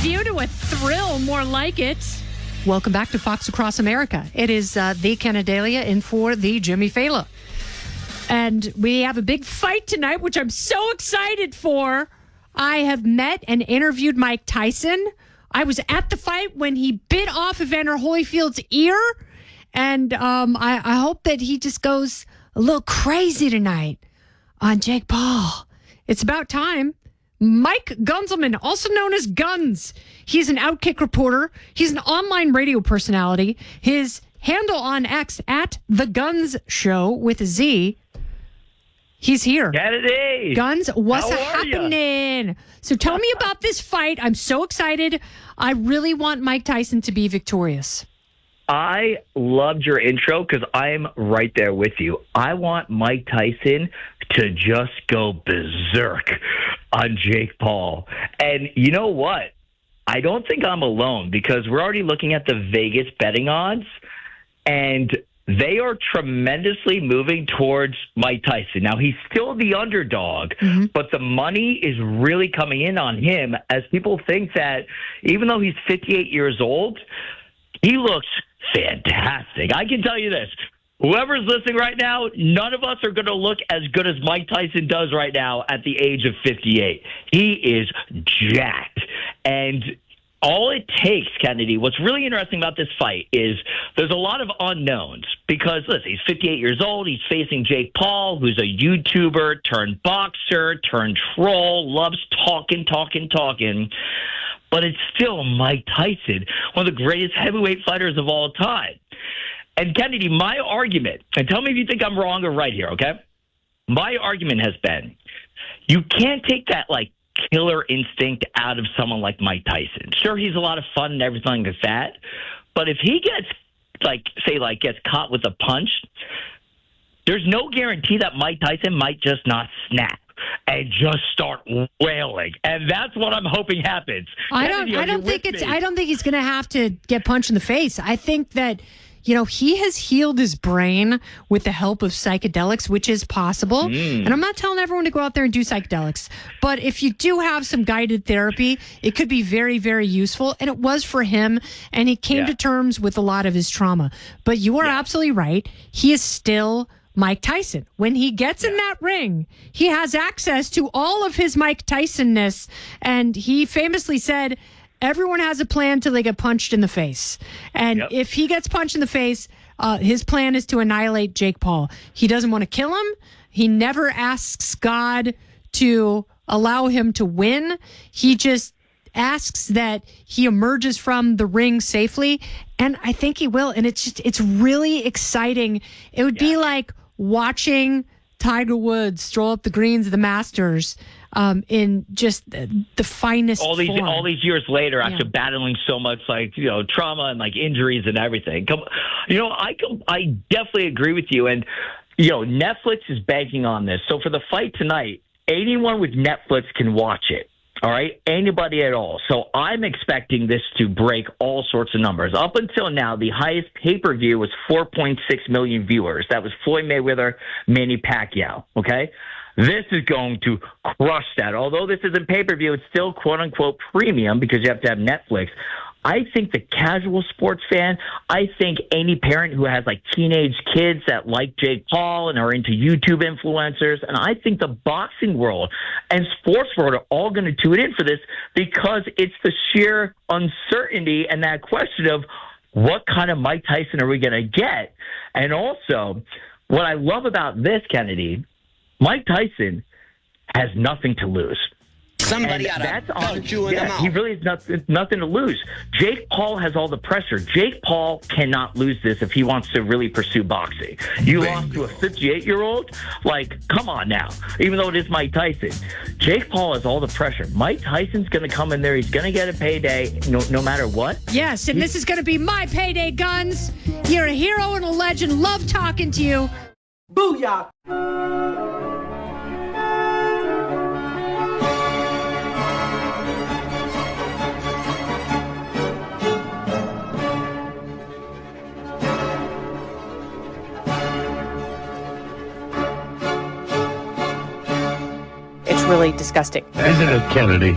View to a thrill, more like it. Welcome back to Fox Across America. It is the Kennedalia in for the Jimmy Failla. And we have a big fight tonight, which I'm so excited for. I have met and interviewed Mike Tyson. I was at the fight when he bit off Evander Holyfield's ear. And I hope that he just goes a little crazy tonight on Jake Paul. It's about time. Mike Gunzelman, also known as Guns. He's an Outkick reporter. He's an online radio personality. His handle on X at The Guns Show with a Z. He's here. Kennedy. Guns, what's How are happening? So tell me about this fight. I'm so excited. I really want Mike Tyson to be victorious. I loved your intro because I'm right there with you. I want Mike Tyson to just go berserk on Jake Paul. And you know what? I don't think I'm alone, because we're already looking at the Vegas betting odds, and they are tremendously moving towards Mike Tyson. Now, he's still the underdog, but the money is really coming in on him, as people think that even though he's 58 years old, he looks fantastic. I can tell you this. Whoever's listening right now, none of us are going to look as good as Mike Tyson does right now at the age of 58. He is jacked. And all it takes, Kennedy, what's really interesting about this fight is there's a lot of unknowns, because, listen, he's 58 years old. He's facing Jake Paul, who's a YouTuber turned boxer turned troll, loves talking. But it's still Mike Tyson, one of the greatest heavyweight fighters of all time. And Kennedy, my argument, and tell me if you think I'm wrong or right here, okay? My argument has been, you can't take that, killer instinct out of someone like Mike Tyson. Sure, he's a lot of fun and everything like that, but if he gets, gets caught with a punch, there's no guarantee that Mike Tyson might just not snap and just start wailing, and that's what I'm hoping happens. I don't think he's going to have to get punched in the face. I think that, he has healed his brain with the help of psychedelics, which is possible. And I'm not telling everyone to go out there and do psychedelics, but if you do have some guided therapy, it could be very, very useful. And it was for him, and he came to terms with a lot of his trauma. But you are absolutely right. He is still Mike Tyson. When he gets in that ring, he has access to all of his Mike Tyson-ness. And he famously said, everyone has a plan till they get punched in the face. And if he gets punched in the face, his plan is to annihilate Jake Paul. He doesn't want to kill him. He never asks God to allow him to win. He just asks that he emerges from the ring safely. And I think he will. And it's really exciting. It would be like watching Tiger Woods stroll up the greens of the Masters in just the finest all these years later, after Yeah. battling so much trauma and injuries and everything. I definitely agree with you. And Netflix is banking on this. So for the fight tonight, anyone with Netflix can watch it. All right, anybody at all. So I'm expecting this to break all sorts of numbers. Up until now, the highest pay-per-view was 4.6 million viewers. That was Floyd Mayweather, Manny Pacquiao. Okay, This is going to crush that. Although this isn't pay-per-view, it's still quote-unquote premium because you have to have Netflix. I think the casual sports fan, I think any parent who has like teenage kids that like Jake Paul and are into YouTube influencers, and I think the boxing world and sports world are all going to tune in for this because it's the sheer uncertainty and that question of what kind of Mike Tyson are we going to get? And also, what I love about this, Kennedy, Mike Tyson has nothing to lose. Somebody ought to punch you in the mouth. He really has nothing to lose. Jake Paul has all the pressure. Jake Paul cannot lose this if he wants to really pursue boxing. You lost to a 58-year-old? Like, come on now. Even though it is Mike Tyson. Jake Paul has all the pressure. Mike Tyson's going to come in there. He's going to get a payday no matter what. Yes, and this is going to be my payday, Guns. You're a hero and a legend. Love talking to you. Booyah! Really disgusting. Isn't it, Kennedy?